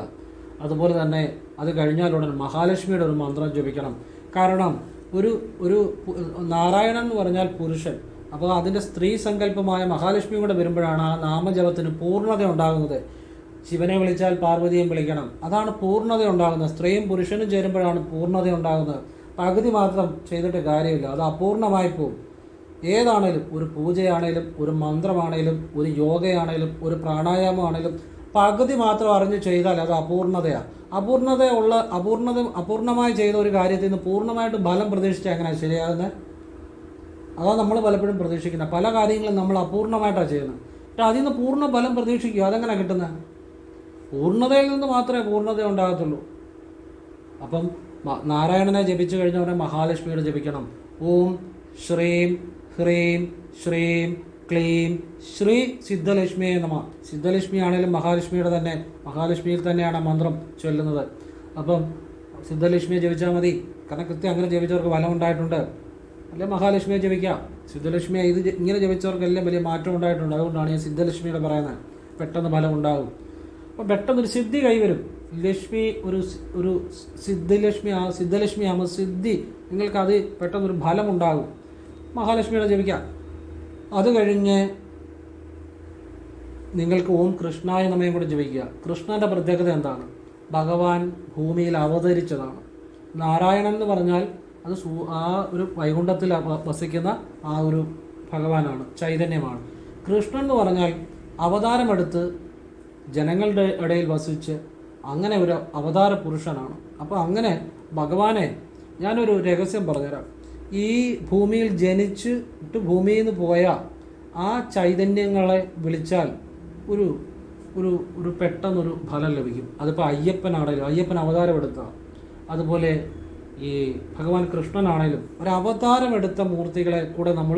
അതുപോലെ തന്നെ അത് കഴിഞ്ഞാലുടൻ മഹാലക്ഷ്മിയുടെ ഒരു മന്ത്രം ജപിക്കണം. കാരണം ഒരു നാരായണൻ എന്ന് പറഞ്ഞാൽ പുരുഷൻ. അപ്പോൾ അതിൻ്റെ സ്ത്രീ സങ്കല്പമായ മഹാലക്ഷ്മി കൂടെ വരുമ്പോഴാണ് ആ നാമജപത്തിന് പൂർണ്ണത ഉണ്ടാകുന്നത്. ശിവനെ വിളിച്ചാൽ പാർവതിയും വിളിക്കണം, അതാണ് പൂർണ്ണത ഉണ്ടാകുന്നത്. സ്ത്രീയും പുരുഷനും ചേരുമ്പോഴാണ് പൂർണ്ണത ഉണ്ടാകുന്നത്. പകുതി മാത്രം ചെയ്തിട്ട് കാര്യമില്ല, അത് അപൂർണമായി പോകും. ഏതാണേലും, ഒരു പൂജയാണേലും, ഒരു മന്ത്രമാണേലും, ഒരു യോഗയാണേലും, ഒരു പ്രാണായാമമാണേലും പകുതി മാത്രം അറിഞ്ഞ് ചെയ്താൽ അത് അപൂർണതയാണ്. അപൂർണമായി ചെയ്ത ഒരു കാര്യത്തിൽ നിന്ന് പൂർണ്ണമായിട്ട് ഫലം പ്രതീക്ഷിച്ചാൽ എങ്ങനെയാണ് ശരിയാകുന്നത്? അതാണ് നമ്മൾ പലപ്പോഴും പ്രതീക്ഷിക്കുന്നത്. പല കാര്യങ്ങളും നമ്മൾ അപൂർണമായിട്ടാണ് ചെയ്യുന്നത്. പക്ഷെ അതിൽ നിന്ന് പൂർണ്ണ ഫലം പ്രതീക്ഷിക്കുക. അതെങ്ങനെ കിട്ടുന്നത്? പൂർണ്ണതയിൽ നിന്ന് മാത്രമേ പൂർണ്ണത ഉണ്ടാകത്തുള്ളൂ. അപ്പം നാരായണനെ ജപിച്ചു കഴിഞ്ഞവരെ മഹാലക്ഷ്മിയുടെ ജപിക്കണം. ഓം ശ്രീം ഹ്രീം ശ്രീം ക്ലീം ശ്രീ സിദ്ധലക്ഷ്മിയെ നമ. സിദ്ധലക്ഷ്മി ആണെങ്കിലും മഹാലക്ഷ്മിയിൽ തന്നെയാണ് മന്ത്രം ചൊല്ലുന്നത്. അപ്പം സിദ്ധലക്ഷ്മിയെ ജപിച്ചാൽ മതി. കാരണം കൃത്യം അങ്ങനെ ജപിച്ചവർക്ക് ഫലം ഉണ്ടായിട്ടുണ്ട്. അല്ലെ മഹാലക്ഷ്മിയെ ജപിക്കാം. സിദ്ധലക്ഷ്മിയെ ഇങ്ങനെ ജപിച്ചവർക്കെല്ലാം വലിയ മാറ്റം ഉണ്ടായിട്ടുണ്ട്. അതുകൊണ്ടാണ് ഞാൻ സിദ്ധലക്ഷ്മിയുടെ പറയുന്നത്. പെട്ടെന്ന് ഫലം ഉണ്ടാകും. അപ്പോൾ പെട്ടെന്നൊരു സിദ്ധി കൈവരും. ലക്ഷ്മി ഒരു സിദ്ധലക്ഷ്മി ആകുമ്പോൾ സിദ്ധി, നിങ്ങൾക്കത് പെട്ടെന്നൊരു ഫലം ഉണ്ടാകും. മഹാലക്ഷ്മിയുടെ ജപിക്കാം. അത് കഴിഞ്ഞ് നിങ്ങൾക്ക് ഓം കൃഷ്ണായ നമയും കൂടെ ജപിക്കുക. കൃഷ്ണൻ്റെ പ്രത്യേകത എന്താണ്? ഭഗവാൻ ഭൂമിയിൽ അവതരിച്ചതാണ്. നാരായണൻ എന്ന് പറഞ്ഞാൽ അത് ആ ഒരു വൈകുണ്ഠത്തിൽ വസിക്കുന്ന ആ ഒരു ഭഗവാനാണ്, ചൈതന്യമാണ്. കൃഷ്ണൻ എന്ന് പറഞ്ഞാൽ അവതാരമെടുത്ത് ജനങ്ങളുടെ ഇടയിൽ വസിച്ച് അങ്ങനെ ഒരു അവതാര പുരുഷനാണ്. അപ്പോൾ അങ്ങനെ ഭഗവാനെ, ഞാനൊരു രഹസ്യം പറഞ്ഞുതരാം. ഈ ഭൂമിയിൽ ജനിച്ചിട്ട് ഭൂമിയിൽ നിന്ന് പോയ ആ ചൈതന്യങ്ങളെ വിളിച്ചാൽ ഒരു ഒരു ഒരു പെട്ടെന്നൊരു ഫലം ലഭിക്കും. അതിപ്പോൾ അയ്യപ്പനാണേലും, അയ്യപ്പൻ അവതാരമെടുത്ത, അതുപോലെ ഈ ഭഗവാൻ കൃഷ്ണനാണേലും ഒരു അവതാരമെടുത്ത മൂർത്തികളെ കൂടെ നമ്മൾ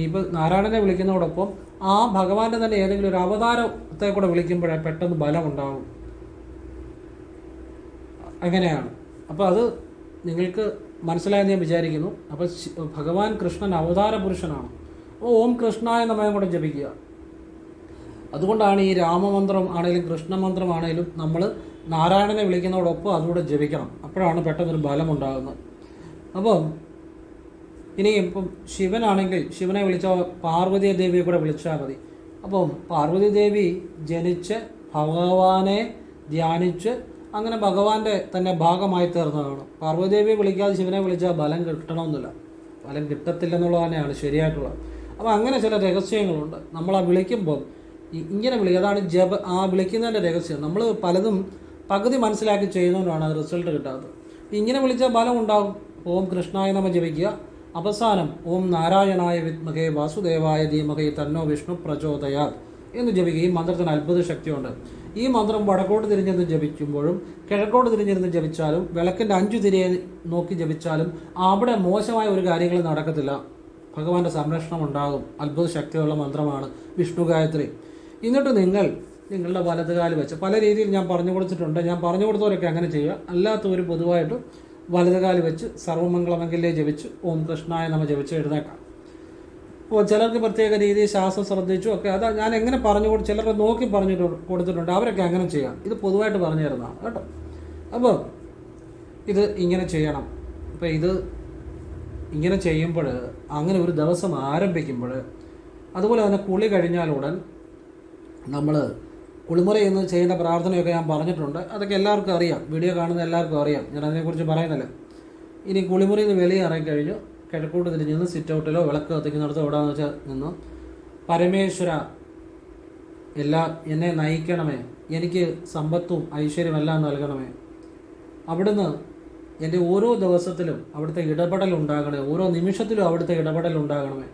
ഇപ്പോൾ നാരായണനെ വിളിക്കുന്നതോടൊപ്പം ആ ഭഗവാന്റെ തന്നെ ഏതെങ്കിലും ഒരു അവതാരത്തെ കൂടെ വിളിക്കുമ്പോഴേ പെട്ടെന്ന് ബലം ഉണ്ടാവും. അങ്ങനെയാണ്. അപ്പോൾ അത് നിങ്ങൾക്ക് മനസ്സിലായെന്ന് ഞാൻ വിചാരിക്കുന്നു. അപ്പോൾ ഭഗവാൻ കൃഷ്ണൻ അവതാര പുരുഷനാണ്. ഓം കൃഷ്ണായ നമയും കൂടെ ജപിക്കുക. അതുകൊണ്ടാണ് ഈ രാമമന്ത്രം ആണെങ്കിലും കൃഷ്ണമന്ത്രം ആണെങ്കിലും നമ്മൾ നാരായണനെ വിളിക്കുന്നതോടൊപ്പം അതുകൂടെ ജപിക്കണം. അപ്പോഴാണ് പെട്ടെന്നൊരു ബലം ഉണ്ടാകുന്നത്. അപ്പം ഇനി ഇപ്പം ശിവനാണെങ്കിൽ ശിവനെ വിളിച്ചാൽ പാർവതി ദേവിയെ കൂടെ വിളിച്ചാൽ മതി. അപ്പം പാർവതി ദേവി ജനിച്ച് ഭഗവാനെ ധ്യാനിച്ച് അങ്ങനെ ഭഗവാന്റെ തന്നെ ഭാഗമായി തീർന്നതാണ്. പാർവതിദേവിയെ വിളിക്കാതെ ശിവനെ വിളിച്ചാൽ ബലം കിട്ടണമെന്നില്ല, ഫലം കിട്ടത്തില്ലെന്നുള്ളത് തന്നെയാണ് ശരിയായിട്ടുള്ളത്. അപ്പോൾ അങ്ങനെ ചില രഹസ്യങ്ങളുണ്ട്. നമ്മൾ ആ വിളിക്കുമ്പം ഇങ്ങനെ വിളിക്കുക. അതാണ് ആ വിളിക്കുന്നതിൻ്റെ രഹസ്യം. നമ്മൾ പലതും പകുതി മനസ്സിലാക്കി ചെയ്യുന്നതുകൊണ്ടാണ് അത് റിസൾട്ട് കിട്ടാത്തത്. ഇങ്ങനെ വിളിച്ചാൽ ബലം ഉണ്ടാകും. ഓം കൃഷ്ണായ നമ ജപിക്കുക. അവസാനം ഓം നാരായണായ വിദ്മഹേ വാസുദേവായ ധീമഹേ തന്നോ വിഷ്ണു പ്രചോദയാത് എന്ന് ജപിക്കുക. ഈ മന്ത്രത്തിന് അത്ഭുത ശക്തിയുണ്ട്. ഈ മന്ത്രം വടക്കോട്ട് തിരിഞ്ഞിരുന്ന് ജപിക്കുമ്പോഴും കിഴക്കോട്ട് തിരിഞ്ഞിരുന്ന് ജപിച്ചാലും വിളക്കിൻ്റെ 5 തിരിയെ നോക്കി ജപിച്ചാലും അവിടെ മോശമായ ഒരു കാര്യങ്ങളും നടക്കത്തില്ല. ഭഗവാന്റെ സംരക്ഷണം ഉണ്ടാകും. അത്ഭുത ശക്തിയുള്ള മന്ത്രമാണ് വിഷ്ണു ഗായത്രി. എന്നിട്ട് നിങ്ങളുടെ വലതുകാല് വെച്ച് പല രീതിയിൽ ഞാൻ പറഞ്ഞു കൊടുത്തിട്ടുണ്ട്. ഞാൻ പറഞ്ഞു കൊടുത്തവരൊക്കെ അങ്ങനെ ചെയ്യുക. അല്ലാത്തവർ പൊതുവായിട്ട് വലതുകാല് വെച്ച് സർവമംഗളമംഗല്യെ ജപിച്ച് ഓം കൃഷ്ണായ നമ ജപിച്ച് എഴുന്നേക്കാം. അപ്പോൾ ചിലർക്ക് പ്രത്യേക രീതിയിൽ ശ്വാസം ശ്രദ്ധിച്ചു ഒക്കെ അത് ഞാൻ എങ്ങനെ ചിലരെ നോക്കി പറഞ്ഞു കൊടുത്തിട്ടുണ്ട്. അവരൊക്കെ അങ്ങനെ ചെയ്യാം. ഇത് പൊതുവായിട്ട് പറഞ്ഞു തരുന്നതാണ് കേട്ടോ. അപ്പോൾ ഇത് ഇങ്ങനെ ചെയ്യണം. അപ്പോൾ ഇത് ഇങ്ങനെ ചെയ്യുമ്പോൾ, അങ്ങനെ ഒരു ദിവസം ആരംഭിക്കുമ്പോൾ, അതുപോലെ തന്നെ കുളി കഴിഞ്ഞാലുടൻ നമ്മൾ കുളിമുറി എന്ന് ചെയ്യുന്ന പ്രാർത്ഥനയൊക്കെ ഞാൻ പറഞ്ഞിട്ടുണ്ട്. അതൊക്കെ എല്ലാവർക്കും അറിയാം, വീഡിയോ കാണുന്ന എല്ലാവർക്കും അറിയാം. ഞാൻ അതിനെക്കുറിച്ച് പറയുന്നില്ല. ഇനി കുളിമുറിയിൽ നിന്ന് വെളിയിൽ ഇറങ്ങിക്കഴിഞ്ഞു കിഴക്കോട്ട് തിരിഞ്ഞ് നിന്ന് സിറ്റ് ഔട്ടിലോ വിളക്ക് കത്തിക്കുന്നിടത്തോ എവിടെയാണെന്ന് വെച്ചാൽ നിന്ന് പരമേശ്വര എന്നെ നയിക്കണമേ, എനിക്ക് സമ്പത്തും ഐശ്വര്യം എല്ലാം നൽകണമേ, അവിടുന്ന് എൻ്റെ ഓരോ ദിവസത്തിലും അവിടുത്തെ ഇടപെടൽ ഉണ്ടാകണമേ, ഓരോ നിമിഷത്തിലും അവിടുത്തെ ഇടപെടൽ ഉണ്ടാകണമേ,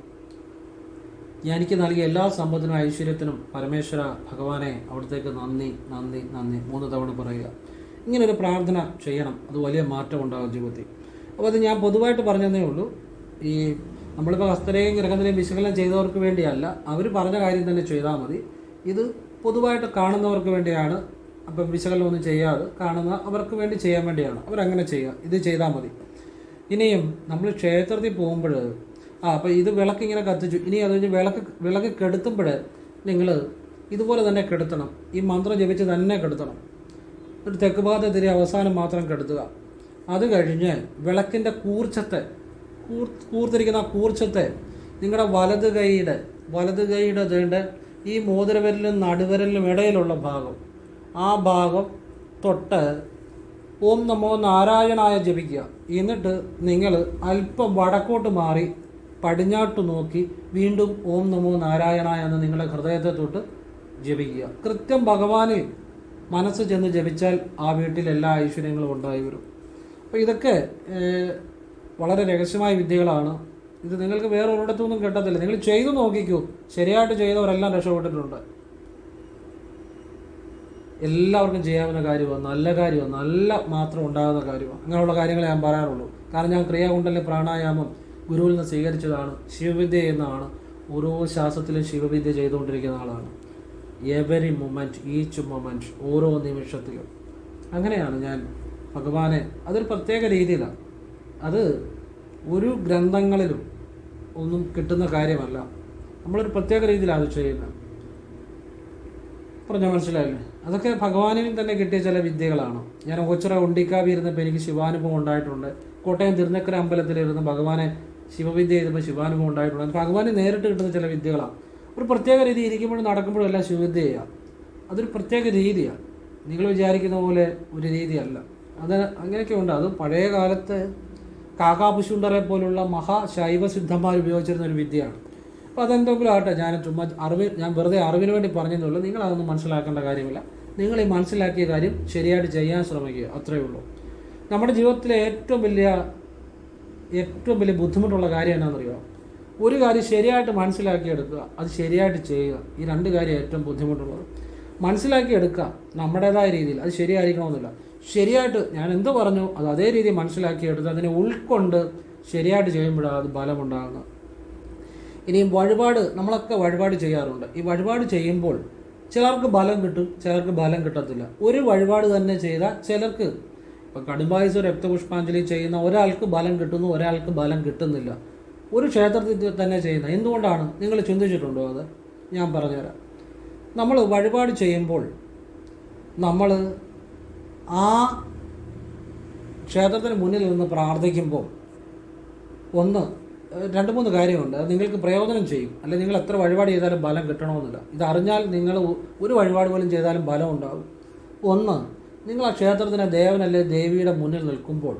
എനിക്ക് നൽകിയ എല്ലാ സമ്പത്തിനും ഐശ്വര്യത്തിനും പരമേശ്വര ഭഗവാനെ അവിടത്തേക്ക് നന്ദി നന്ദി നന്ദി 3 തവണ പറയുക. ഇങ്ങനൊരു പ്രാർത്ഥന ചെയ്യണം. അത് വലിയ മാറ്റം ഉണ്ടാകും ജീവിതത്തിൽ. അപ്പോൾ അത് ഞാൻ പൊതുവായിട്ട് പറഞ്ഞതേ ഉള്ളൂ. ഈ നമ്മളിപ്പോൾ ഹസ്തരയും ഗ്രഹത്തിനെയും വിശകലനം ചെയ്തവർക്ക് വേണ്ടിയല്ല, അവർ പറഞ്ഞ കാര്യം തന്നെ ചെയ്താൽ മതി. ഇത് പൊതുവായിട്ട് കാണുന്നവർക്ക് വേണ്ടിയാണ്. അപ്പം വിശകലനമൊന്നും ചെയ്യാതെ കാണുന്ന അവർക്ക് വേണ്ടി ചെയ്യാൻ വേണ്ടിയാണ്. അവരങ്ങനെ ചെയ്യുക. ഇത് ചെയ്താൽ മതി. ഇനിയും നമ്മൾ ക്ഷേത്രത്തിൽ പോകുമ്പോൾ അപ്പോൾ ഇത് വിളക്കിങ്ങനെ കത്തിച്ചു. ഇനി അത് കഴിഞ്ഞ് വിളക്ക് കെടുത്തുമ്പോൾ നിങ്ങൾ ഇതുപോലെ തന്നെ കെടുത്തണം. ഈ മന്ത്രം ജപിച്ച് തന്നെ കെടുത്തണം. ഒരു തെക്ക് ഭാഗത്തെ തിരി അവസാനം മാത്രം കെടുത്തുക. അത് കഴിഞ്ഞ് വിളക്കിൻ്റെ കൂർത്തിരിക്കുന്ന കൂർച്ചത്തെ നിങ്ങളുടെ വലത് കൈയുടെ തേണ്ട ഈ മോതിരവിരലിനും നടുവിരലിനും ഇടയിലുള്ള ഭാഗം, ആ ഭാഗം തൊട്ട് ഓം നമോ നാരായണായ ജപിക്കുക. എന്നിട്ട് നിങ്ങൾ അല്പം വടക്കോട്ട് മാറി പടിഞ്ഞാട്ട് നോക്കി വീണ്ടും ഓം നമോ നാരായണായ എന്ന് നിങ്ങളുടെ ഹൃദയത്തെ തൊട്ട് ജപിക്കുക. കൃത്യം ഭഗവാനിൽ മനസ്സ് ചെന്ന് ജപിച്ചാൽ ആ വീട്ടിൽ എല്ലാ ഐശ്വര്യങ്ങളും ഉണ്ടായി വരും. അപ്പോൾ ഇതൊക്കെ വളരെ രഹസ്യമായ വിദ്യകളാണ്. ഇത് നിങ്ങൾക്ക് വേറെ ഒരിടത്തുനിന്നും കിട്ടത്തില്ല. നിങ്ങൾ ചെയ്തു നോക്കിക്കൂ. ശരിയായിട്ട് ചെയ്തവരെല്ലാം രക്ഷപ്പെട്ടിട്ടുണ്ട്. എല്ലാവർക്കും ചെയ്യാവുന്ന കാര്യമാണ്, നല്ല കാര്യമാണ്, നല്ല മാത്രം ഉണ്ടാകുന്ന കാര്യമാണ്. അങ്ങനെയുള്ള കാര്യങ്ങളെ ഞാൻ പറയാറുള്ളൂ. കാരണം ഞാൻ ക്രിയാകുണ്ടലിലെ പ്രാണായാമം ഗുരുവിൽ നിന്ന് സ്വീകരിച്ചതാണ്. ശിവവിദ്യ എന്നാണ്. ഓരോ ശാസ്ത്രത്തിലും ശിവവിദ്യ ചെയ്തുകൊണ്ടിരിക്കുന്ന ആളാണ്. എവരി മൊമെൻറ്റ്, ഈച്ച് മൊമെൻറ്റ്, ഓരോ നിമിഷത്തിലും. അങ്ങനെയാണ് ഞാൻ ഭഗവാനെ, അതൊരു പ്രത്യേക രീതിയിലാണ്. അത് ഒരു ഗ്രന്ഥങ്ങളിലും ഒന്നും കിട്ടുന്ന കാര്യമല്ല. നമ്മളൊരു പ്രത്യേക രീതിയിലാണ് അത് ചെയ്യുന്നത്. പറഞ്ഞാൽ മനസ്സിലായില്ലേ? അതൊക്കെ ഭഗവാനിൽ തന്നെ കിട്ടിയ ചില വിദ്യകളാണ്. ഞാൻ ഓച്ചിറ ഉണ്ടിക്കാവി ഇരുന്നപ്പോൾ എനിക്ക് ശിവാനുഭവം ഉണ്ടായിട്ടുണ്ട്. കോട്ടയം തിരുനക്കര അമ്പലത്തിലിരുന്ന് ഭഗവാനെ ശിവവിദ്യ ചെയ്തപ്പോൾ ശിവാനുഭവം ഉണ്ടായിട്ടുണ്ട്. അത് ഭഗവാന് നേരിട്ട് കിട്ടുന്ന ചില വിദ്യകളാണ്. ഒരു പ്രത്യേക രീതി ഇരിക്കുമ്പോഴും നടക്കുമ്പോഴും എല്ലാം ശിവവിദ്യ ചെയ്യുക. അതൊരു പ്രത്യേക രീതിയാണ്. നിങ്ങൾ വിചാരിക്കുന്ന പോലെ ഒരു രീതിയല്ല അത്. അങ്ങനെയൊക്കെ ഉണ്ട്. അത് പഴയ കാലത്ത് കാക്കാപുശുണ്ടറെ പോലുള്ള മഹാശൈവ സിദ്ധന്മാർ ഉപയോഗിച്ചിരുന്ന ഒരു വിദ്യയാണ്. അപ്പോൾ അതെന്തെങ്കിലും ആട്ടെ, ഞാൻ വെറുതെ അറിവിന് വേണ്ടി പറഞ്ഞെന്നുള്ളൂ. നിങ്ങൾ അതൊന്നും മനസ്സിലാക്കേണ്ട കാര്യമില്ല. നിങ്ങൾ ഈ മനസ്സിലാക്കിയ കാര്യം ശരിയായിട്ട് ചെയ്യാൻ ശ്രമിക്കുക, അത്രയേ ഉള്ളൂ. നമ്മുടെ ജീവിതത്തിലെ ഏറ്റവും വലിയ ബുദ്ധിമുട്ടുള്ള കാര്യം എന്നാണെന്നറിയുമോ? ഒരു കാര്യം ശരിയായിട്ട് മനസ്സിലാക്കിയെടുക്കുക, അത് ശരിയായിട്ട് ചെയ്യുക. ഈ രണ്ട് കാര്യം ഏറ്റവും ബുദ്ധിമുട്ടുള്ളത്. മനസ്സിലാക്കിയെടുക്കുക നമ്മുടേതായ രീതിയിൽ, അത് ശരിയായിരിക്കണമെന്നില്ല. ശരിയായിട്ട് ഞാൻ എന്ത് പറഞ്ഞു അത് അതേ രീതിയിൽ മനസ്സിലാക്കിയെടുത്ത് അതിനെ ഉൾക്കൊണ്ട് ശരിയായിട്ട് ചെയ്യുമ്പോഴാണ് അത് ബലമുണ്ടാകുന്നത്. ഇനിയും വഴിപാട്, നമ്മളൊക്കെ വഴിപാട് ചെയ്യാറുണ്ട്. ഈ വഴിപാട് ചെയ്യുമ്പോൾ ചിലർക്ക് ബലം കിട്ടും, ചിലർക്ക് ബലം കിട്ടത്തില്ല. ഒരു വഴിപാട് തന്നെ ചെയ്താൽ ചിലർക്ക്, ഇപ്പം കടുംബായുസ് രക്തപുഷ്പാഞ്ജലി ചെയ്യുന്ന ഒരാൾക്ക് ബലം കിട്ടുന്നു, ഒരാൾക്ക് ബലം കിട്ടുന്നില്ല. ഒരു ക്ഷേത്രത്തിൽ തന്നെ ചെയ്യുന്ന എന്തുകൊണ്ടാണ്? നിങ്ങൾ ചിന്തിച്ചിട്ടുണ്ടോ? അത് ഞാൻ പറഞ്ഞുതരാം. നമ്മൾ വഴിപാട് ചെയ്യുമ്പോൾ നമ്മൾ ആ ക്ഷേത്രത്തിന് മുന്നിൽ നിന്ന് പ്രാർത്ഥിക്കുമ്പോൾ രണ്ട് മൂന്ന് കാര്യമുണ്ട്. അത് നിങ്ങൾക്ക് പ്രയോജനം ചെയ്യും. അല്ലെങ്കിൽ നിങ്ങൾ എത്ര വഴിപാട് ചെയ്താലും ബലം കിട്ടണമെന്നില്ല. ഇതറിഞ്ഞാൽ നിങ്ങൾ ഒരു വഴിപാട് പോലും ചെയ്താലും ബലം ഉണ്ടാകും. ഒന്ന്, നിങ്ങൾ ആ ക്ഷേത്രത്തിലെ ദേവനല്ലേ ദേവിയുടെ മുന്നിൽ നിൽക്കുമ്പോൾ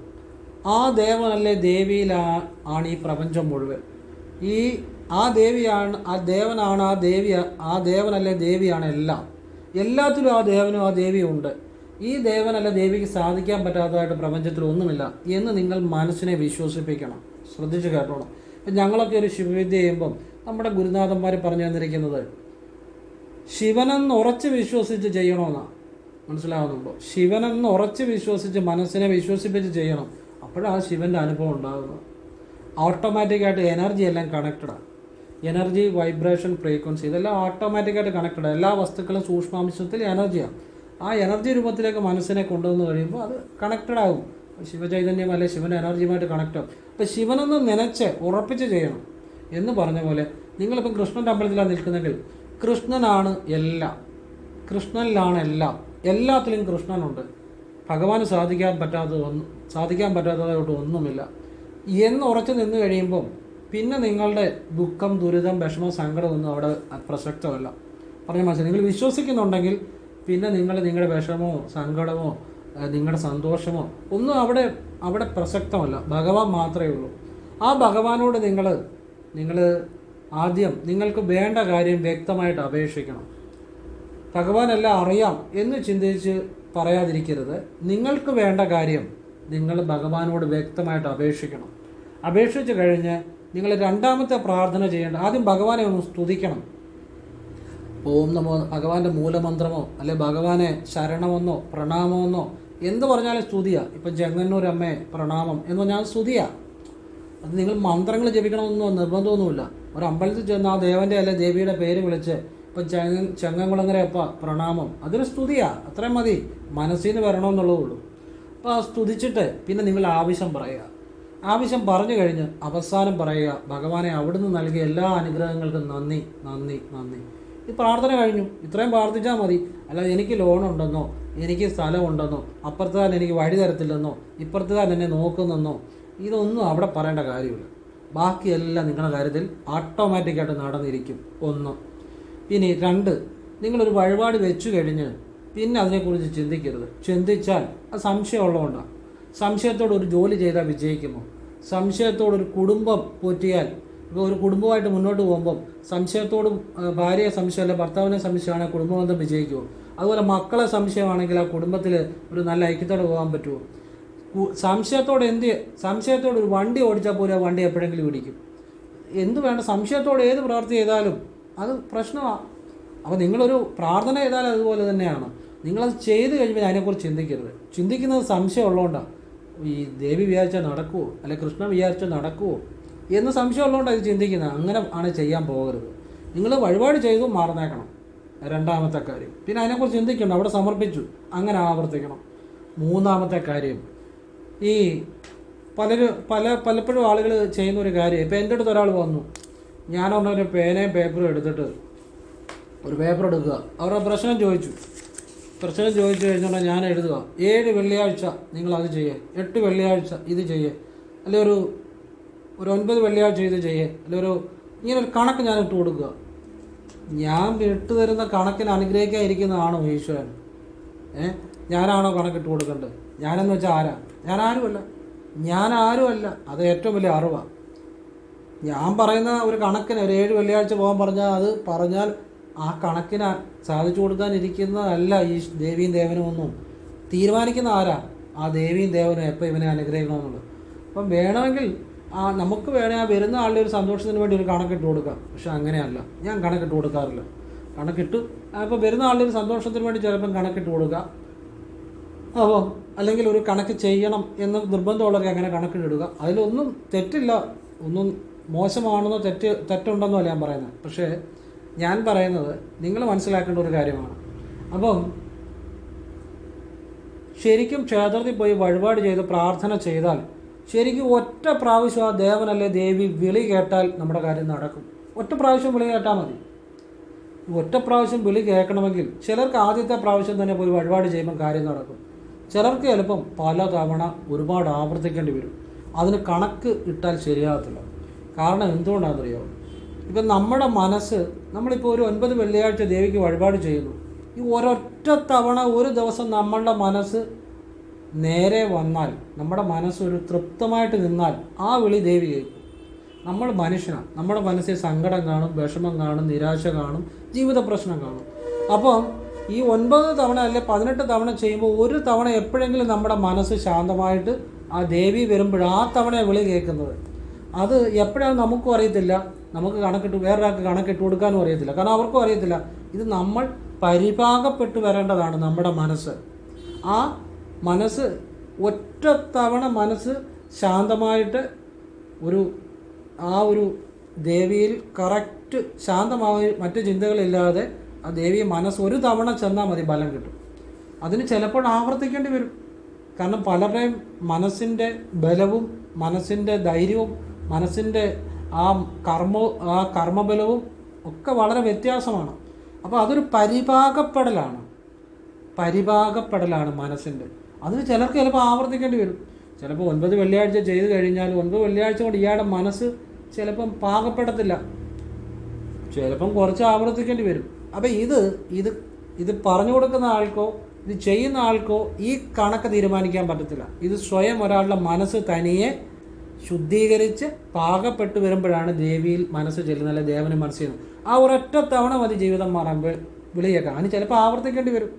ആ ദേവനല്ലേ ദേവിയിലാണ് ഈ പ്രപഞ്ചം മുഴുവൻ. ആ ദേവിയാണ്, ആ ദേവനാണ്, ആ ദേവനല്ലേ ദേവിയാണ് എല്ലാം. എല്ലാത്തിലും ആ ദേവനും ആ ദേവിയും ഉണ്ട്. ഈ ദേവനല്ല ദേവിക്ക് സാധിക്കാൻ പറ്റാത്തതായിട്ട് പ്രപഞ്ചത്തിൽ ഒന്നുമില്ല എന്ന് നിങ്ങൾ മനസ്സിനെ വിശ്വസിപ്പിക്കണം. ശ്രദ്ധിച്ച് കേട്ടോണം. ഇപ്പം ഞങ്ങളൊക്കെ ഒരു ശിവവിദ്യ ചെയ്യുമ്പം നമ്മുടെ ഗുരുനാഥന്മാർ പറഞ്ഞു തന്നിരിക്കുന്നത് ശിവനെന്ന് ഉറച്ച് വിശ്വസിച്ച് ചെയ്യണമെന്നാണ്. മനസ്സിലാവുന്നുണ്ടോ? ശിവനെന്ന് ഉറച്ച് വിശ്വസിച്ച് മനസ്സിനെ വിശ്വസിപ്പിച്ച് ചെയ്യണം. അപ്പോഴാണ് ശിവൻ്റെ അനുഭവം ഉണ്ടാകുന്നത്. ഓട്ടോമാറ്റിക്കായിട്ട് എനർജി എല്ലാം കണക്റ്റഡാണ്. എനർജി, വൈബ്രേഷൻ, ഫ്രീക്വൻസി ഇതെല്ലാം ഓട്ടോമാറ്റിക്കായിട്ട് കണക്റ്റഡാണ്. എല്ലാ വസ്തുക്കളും സൂക്ഷ്മാംശത്തിൽ എനർജിയാണ്. ആ എനർജി രൂപത്തിലേക്ക് മനസ്സിനെ കൊണ്ടുവന്ന് കഴിയുമ്പോൾ അത് കണക്റ്റഡ് ആകും. ശിവചൈതന്യം അല്ലെ ശിവൻ എനർജിയുമായിട്ട് കണക്റ്റ് ആകും. അപ്പോൾ ശിവനൊന്ന് നനച്ച് ഉറപ്പിച്ച് ചെയ്യണം എന്ന് പറഞ്ഞ പോലെ നിങ്ങളിപ്പം കൃഷ്ണൻ്റെ അമ്പലത്തിലാണ് നിൽക്കുന്നെങ്കിൽ കൃഷ്ണനാണ് എല്ലാം, കൃഷ്ണനിലാണ് എല്ലാം, എല്ലാത്തിലും കൃഷ്ണനുണ്ട്. ഭഗവാന് സാധിക്കാൻ പറ്റാത്തതായിട്ട് ഒന്നുമില്ല എന്ന് ഉറച്ചു നിന്ന് കഴിയുമ്പം പിന്നെ നിങ്ങളുടെ ദുഃഖം, ദുരിതം, വിഷമം, സങ്കടമൊന്നും അവിടെ പ്രസക്തമല്ല. പറഞ്ഞ മനസ്സിലായി. നിങ്ങൾ വിശ്വസിക്കുന്നുണ്ടെങ്കിൽ പിന്നെ നിങ്ങളുടെ വിഷമോ സങ്കടമോ നിങ്ങളുടെ സന്തോഷമോ ഒന്നും അവിടെ പ്രസക്തമല്ല. ഭഗവാൻ മാത്രമേ ഉള്ളൂ. ആ ഭഗവാനോട് നിങ്ങൾ ആദ്യം നിങ്ങൾക്ക് വേണ്ട കാര്യം വ്യക്തമായിട്ട് അപേക്ഷിക്കണം. ഭഗവാനെല്ലാം അറിയാം എന്ന് ചിന്തിച്ച് പറയാതിരിക്കരുത്. നിങ്ങൾക്ക് വേണ്ട കാര്യം നിങ്ങൾ ഭഗവാനോട് വ്യക്തമായിട്ട് അപേക്ഷിക്കണം. അപേക്ഷിച്ച് കഴിഞ്ഞ് നിങ്ങൾ രണ്ടാമത്തെ പ്രാർത്ഥന ചെയ്യേണ്ട, ആദ്യം ഭഗവാനെ ഒന്ന് സ്തുതിക്കണം. ഓം നമോ, ഭഗവാന്റെ മൂലമന്ത്രമോ അല്ലെ ഭഗവാനെ ശരണമെന്നോ പ്രണാമമെന്നോ എന്ത് പറഞ്ഞാലും സ്തുതിയാണ്. ഇപ്പം ചെങ്ങന്നൂർ അമ്മേ പ്രണാമം എന്ന് പറഞ്ഞാൽ സ്തുതിയാണ്. അത് നിങ്ങൾ മന്ത്രങ്ങൾ ജപിക്കണമെന്നോ നിർബന്ധമൊന്നുമില്ല. ഒരു അമ്പലത്തിൽ ചെന്ന് ആ ദേവൻ്റെ അല്ലെ ദേവിയുടെ പേര് വിളിച്ച് ഇപ്പം ചെങ്ങംകുളങ്ങരയപ്പ പ്രണാമം, അതൊരു സ്തുതിയാണ്. അത്രയും മതി. മനസ്സിൽ നിന്ന് വരണമെന്നുള്ളതേ ഉള്ളൂ. അപ്പോൾ ആ സ്തുതിച്ചിട്ട് പിന്നെ നിങ്ങൾ ആവശ്യം പറയുക. ആവശ്യം പറഞ്ഞു കഴിഞ്ഞ് അവസാനം പറയുക, ഭഗവാനെ അവിടുന്ന് നൽകിയ എല്ലാ അനുഗ്രഹങ്ങൾക്കും നന്ദി നന്ദി നന്ദി. ഈ പ്രാർത്ഥന കഴിഞ്ഞു. ഇത്രയും പ്രാർത്ഥിച്ചാൽ മതി. അല്ലാതെ എനിക്ക് ലോണുണ്ടെന്നോ എനിക്ക് സ്ഥലമുണ്ടെന്നോ അപ്പുറത്തുകാരൻ എനിക്ക് വഴി തരത്തില്ലെന്നോ ഇപ്പുറത്തുകാരൻ എന്നെ നോക്കുന്നെന്നോ ഇതൊന്നും അവിടെ പറയേണ്ട കാര്യമില്ല. ബാക്കിയെല്ലാം നിങ്ങളുടെ കാര്യത്തിൽ ഓട്ടോമാറ്റിക്കായിട്ട് നടന്നിരിക്കും. ഒന്ന്. ഇനി രണ്ട്, നിങ്ങളൊരു വഴിപാട് വെച്ചു കഴിഞ്ഞ് പിന്നെ അതിനെക്കുറിച്ച് ചിന്തിക്കരുത്. ചിന്തിച്ചാൽ അത് സംശയമുള്ളതുകൊണ്ടാണ്. സംശയത്തോട് ഒരു ജോലി ചെയ്താൽ വിജയിക്കുമോ? സംശയത്തോടൊരു കുടുംബം പോറ്റിയാൽ, ഇപ്പോൾ ഒരു കുടുംബമായിട്ട് മുന്നോട്ട് പോകുമ്പം സംശയത്തോടും ഭാര്യയെ സംശയമല്ല ഭർത്താവിനെ സംശയമാണെങ്കിൽ കുടുംബബന്ധം വിജയിക്കുമോ? അതുപോലെ മക്കളെ സംശയമാണെങ്കിൽ ആ കുടുംബത്തിൽ ഒരു നല്ല ഐക്യത്തോടെ പോകാൻ പറ്റുമോ? സംശയത്തോട് ഒരു വണ്ടി ഓടിച്ചാൽ പോലും ആ വണ്ടി എപ്പോഴെങ്കിലും ഇടിക്കും. എന്ത് വേണ്ട, സംശയത്തോടെ ഏത് പ്രവൃത്തി ചെയ്താലും അത് പ്രശ്നമാണ്. അപ്പോൾ നിങ്ങളൊരു പ്രാർത്ഥന ചെയ്താൽ അതുപോലെ തന്നെയാണ്. നിങ്ങളത് ചെയ്ത് കഴിയുമ്പോൾ അതിനെക്കുറിച്ച് ചിന്തിക്കരുത്. ചിന്തിക്കുന്നത് സംശയം ഉള്ളതുകൊണ്ടാണ്. ഈ ദേവി വിചാരിച്ചാൽ നടക്കുമോ, അല്ലെങ്കിൽ കൃഷ്ണൻ വിചാരിച്ചാൽ നടക്കുമോ എന്ന് സംശയം ഉള്ളതുകൊണ്ടാണ് ഇത് ചിന്തിക്കുന്നത്. അങ്ങനെ ആണ് ചെയ്യാൻ പോകരുത്. നിങ്ങൾ വഴിപാട് ചെയ്തു മറന്നേക്കണം, രണ്ടാമത്തെ കാര്യം. പിന്നെ അതിനെക്കുറിച്ച് ചിന്തിക്കണം, അവിടെ സമർപ്പിച്ചു, അങ്ങനെ ആവർത്തിക്കണം. മൂന്നാമത്തെ കാര്യം, ഈ പലപ്പോഴും ആളുകൾ ചെയ്യുന്ന ഒരു കാര്യം, ഇപ്പോൾ എൻ്റെ അടുത്ത് ഒരാൾ വന്നു, ഞാനൊന്നൊരു പേനയും പേപ്പറും എടുത്തിട്ട് ഒരു പേപ്പർ എടുക്കുക, അവരുടെ പ്രശ്നം ചോദിച്ചു കഴിഞ്ഞാൽ ഞാൻ എഴുതുക, 7 വെള്ളിയാഴ്ച നിങ്ങളത് ചെയ്യേ, 8 വെള്ളിയാഴ്ച ഇത് ചെയ്യേ, അല്ലെങ്കിൽ ഒരു 9 വെള്ളിയാഴ്ച ഇത് ചെയ്യേ, അല്ലെങ്കിൽ ഇങ്ങനൊരു കണക്ക് ഞാൻ ഇട്ട് കൊടുക്കുക. ഞാൻ ഇട്ട് തരുന്ന കണക്കിന് അനുഗ്രഹിക്കാതിരിക്കുന്നതാണോ ഈശ്വരൻ? ഞാനാണോ കണക്കിട്ട് കൊടുക്കേണ്ടത്? ഞാനെന്ന് വെച്ചാൽ ആരാ? ഞാൻ ആരുമല്ല. അത് ഏറ്റവും വലിയ അറിവാണ്. ഞാൻ പറയുന്ന ഒരു കണക്കിന് ഒരു 7 വെള്ളിയാഴ്ച പോകാൻ പറഞ്ഞാൽ അത് പറഞ്ഞാൽ ആ കണക്കിന് സാധിച്ചു കൊടുക്കാനിരിക്കുന്നതല്ല ഈ ദേവിയും ദേവനും ഒന്നും. തീരുമാനിക്കുന്ന ആരാ? ആ ദേവിയും ദേവനും എപ്പോൾ ഇവനെ അനുഗ്രഹിക്കണമെന്നുള്ളത്. അപ്പം വേണമെങ്കിൽ നമുക്ക് ആ വരുന്ന ആളുടെ ഒരു സന്തോഷത്തിന് വേണ്ടി ഒരു കണക്കിട്ട് കൊടുക്കാം. പക്ഷെ അങ്ങനെയല്ല, ഞാൻ കണക്കിട്ട് കൊടുക്കാറില്ല. കണക്കിട്ട് അപ്പോൾ വരുന്ന ആളുടെ ഒരു സന്തോഷത്തിന് വേണ്ടി ചിലപ്പം കണക്കിട്ട് കൊടുക്കുക. അപ്പം അല്ലെങ്കിൽ ഒരു കണക്ക് ചെയ്യണം എന്ന് നിർബന്ധമുള്ളവരെ അങ്ങനെ കണക്കിട്ടിടുക. അതിലൊന്നും തെറ്റില്ല, ഒന്നും മോശമാണെന്നോ തെറ്റുണ്ടെന്നോ അല്ല ഞാൻ പറയുന്നത്. പക്ഷേ ഞാൻ പറയുന്നത് നിങ്ങൾ മനസ്സിലാക്കേണ്ട ഒരു കാര്യമാണ്. അപ്പം ശരിക്കും ക്ഷേത്രത്തിൽ പോയി വഴിപാട് ചെയ്ത് പ്രാർത്ഥന ചെയ്താൽ ശരിക്കും ഒറ്റ പ്രാവശ്യം ആ ദേവനല്ലേ ദേവി വിളി കേട്ടാൽ നമ്മുടെ കാര്യം നടക്കും. ഒറ്റ പ്രാവശ്യം വിളി കേട്ടാൽ മതി. ഒറ്റ പ്രാവശ്യം വിളി കേൾക്കണമെങ്കിൽ ചിലർക്ക് ആദ്യത്തെ പ്രാവശ്യം തന്നെ പോയി വഴിപാട് ചെയ്യുമ്പോൾ കാര്യം നടക്കും. ചിലർക്ക് ചിലപ്പം പല തവണ ഒരുപാട് ആവർത്തിക്കേണ്ടി വരും. അതിന് കണക്ക് ഇട്ടാൽ ശരിയാകത്തില്ല. കാരണം എന്തുകൊണ്ടാണെന്നറിയാമോ? ഇപ്പം നമ്മുടെ മനസ്സ്, നമ്മളിപ്പോൾ ഒരു 9 വെള്ളിയാഴ്ച ദേവിക്ക് വഴിപാട് ചെയ്യുന്നു. ഈ ഒരൊറ്റ തവണ ഒരു ദിവസം നമ്മളുടെ മനസ്സ് നേരെ വന്നാൽ, നമ്മുടെ മനസ്സൊരു തൃപ്തമായിട്ട് നിന്നാൽ ആ വിളി ദേവി കേൾക്കും. നമ്മൾ മനുഷ്യനാണ്, നമ്മുടെ മനസ്സിൽ സങ്കടം കാണും, വിഷമം കാണും, നിരാശ കാണും, ജീവിത പ്രശ്നം കാണും. അപ്പം ഈ 9 തവണ അല്ലെ 18 തവണ ചെയ്യുമ്പോൾ ഒരു തവണ എപ്പോഴെങ്കിലും നമ്മുടെ മനസ്സ് ശാന്തമായിട്ട് ആ ദേവി വരുമ്പോൾ ആ തവണ വിളി കേൾക്കുന്നത്. അത് എപ്പോഴാണ് നമുക്കും അറിയത്തില്ല, നമുക്ക് വേറൊരാൾക്ക് കണക്കിട്ട് കൊടുക്കാനും അറിയത്തില്ല. കാരണം അവർക്കും അറിയത്തില്ല. ഇത് നമ്മൾ പരിപാകപ്പെട്ട് വരേണ്ടതാണ് നമ്മുടെ മനസ്സ്. ആ മനസ്സ് ഒറ്റ തവണ മനസ്സ് ശാന്തമായിട്ട് ഒരു ദേവിയിൽ കറക്റ്റ് ശാന്തമായി മറ്റ് ചിന്തകളില്ലാതെ ആ ദേവിയെ മനസ്സ് ഒരു തവണ ചെന്നാൽ മതി, ബലം കിട്ടും. അതിന് ചിലപ്പോൾ ആവർത്തിക്കേണ്ടി വരും. കാരണം പലരുടെയും മനസ്സിൻ്റെ ബലവും മനസ്സിൻ്റെ ധൈര്യവും മനസ്സിൻ്റെ ആ കർമ്മബലവും ഒക്കെ വളരെ വ്യത്യാസമാണ്. അപ്പോൾ അതൊരു പരിപാകപ്പെടലാണ് മനസ്സിൻ്റെ. അതിന് ചിലർക്ക് ചിലപ്പോൾ ആവർത്തിക്കേണ്ടി വരും. ചിലപ്പോൾ 9 വെള്ളിയാഴ്ച ചെയ്ത് കഴിഞ്ഞാൽ 9 വെള്ളിയാഴ്ച കൊണ്ട് ഇയാളുടെ മനസ്സ് ചിലപ്പം പാകപ്പെടത്തില്ല, ചിലപ്പം കുറച്ച് ആവർത്തിക്കേണ്ടി വരും. അപ്പോൾ ഇത് പറഞ്ഞു കൊടുക്കുന്ന ആൾക്കോ ഇത് ചെയ്യുന്ന ആൾക്കോ ഈ കണക്ക് തീരുമാനിക്കാൻ പറ്റത്തില്ല. ഇത് സ്വയം ഒരാളുടെ മനസ്സ് തനിയെ ശുദ്ധീകരിച്ച് പാകപ്പെട്ട് വരുമ്പോഴാണ് ദേവിയിൽ മനസ്സ് ചെല്ലുന്നത്, അല്ലെ ദേവന് മനസ്സ് ചെയ്യുന്നത്. ആ ഒരൊറ്റ തവണ മതി ജീവിതം മാറാൻ വിളിയേക്കാം. അതിന് ചിലപ്പോൾ ആവർത്തിക്കേണ്ടി വരും.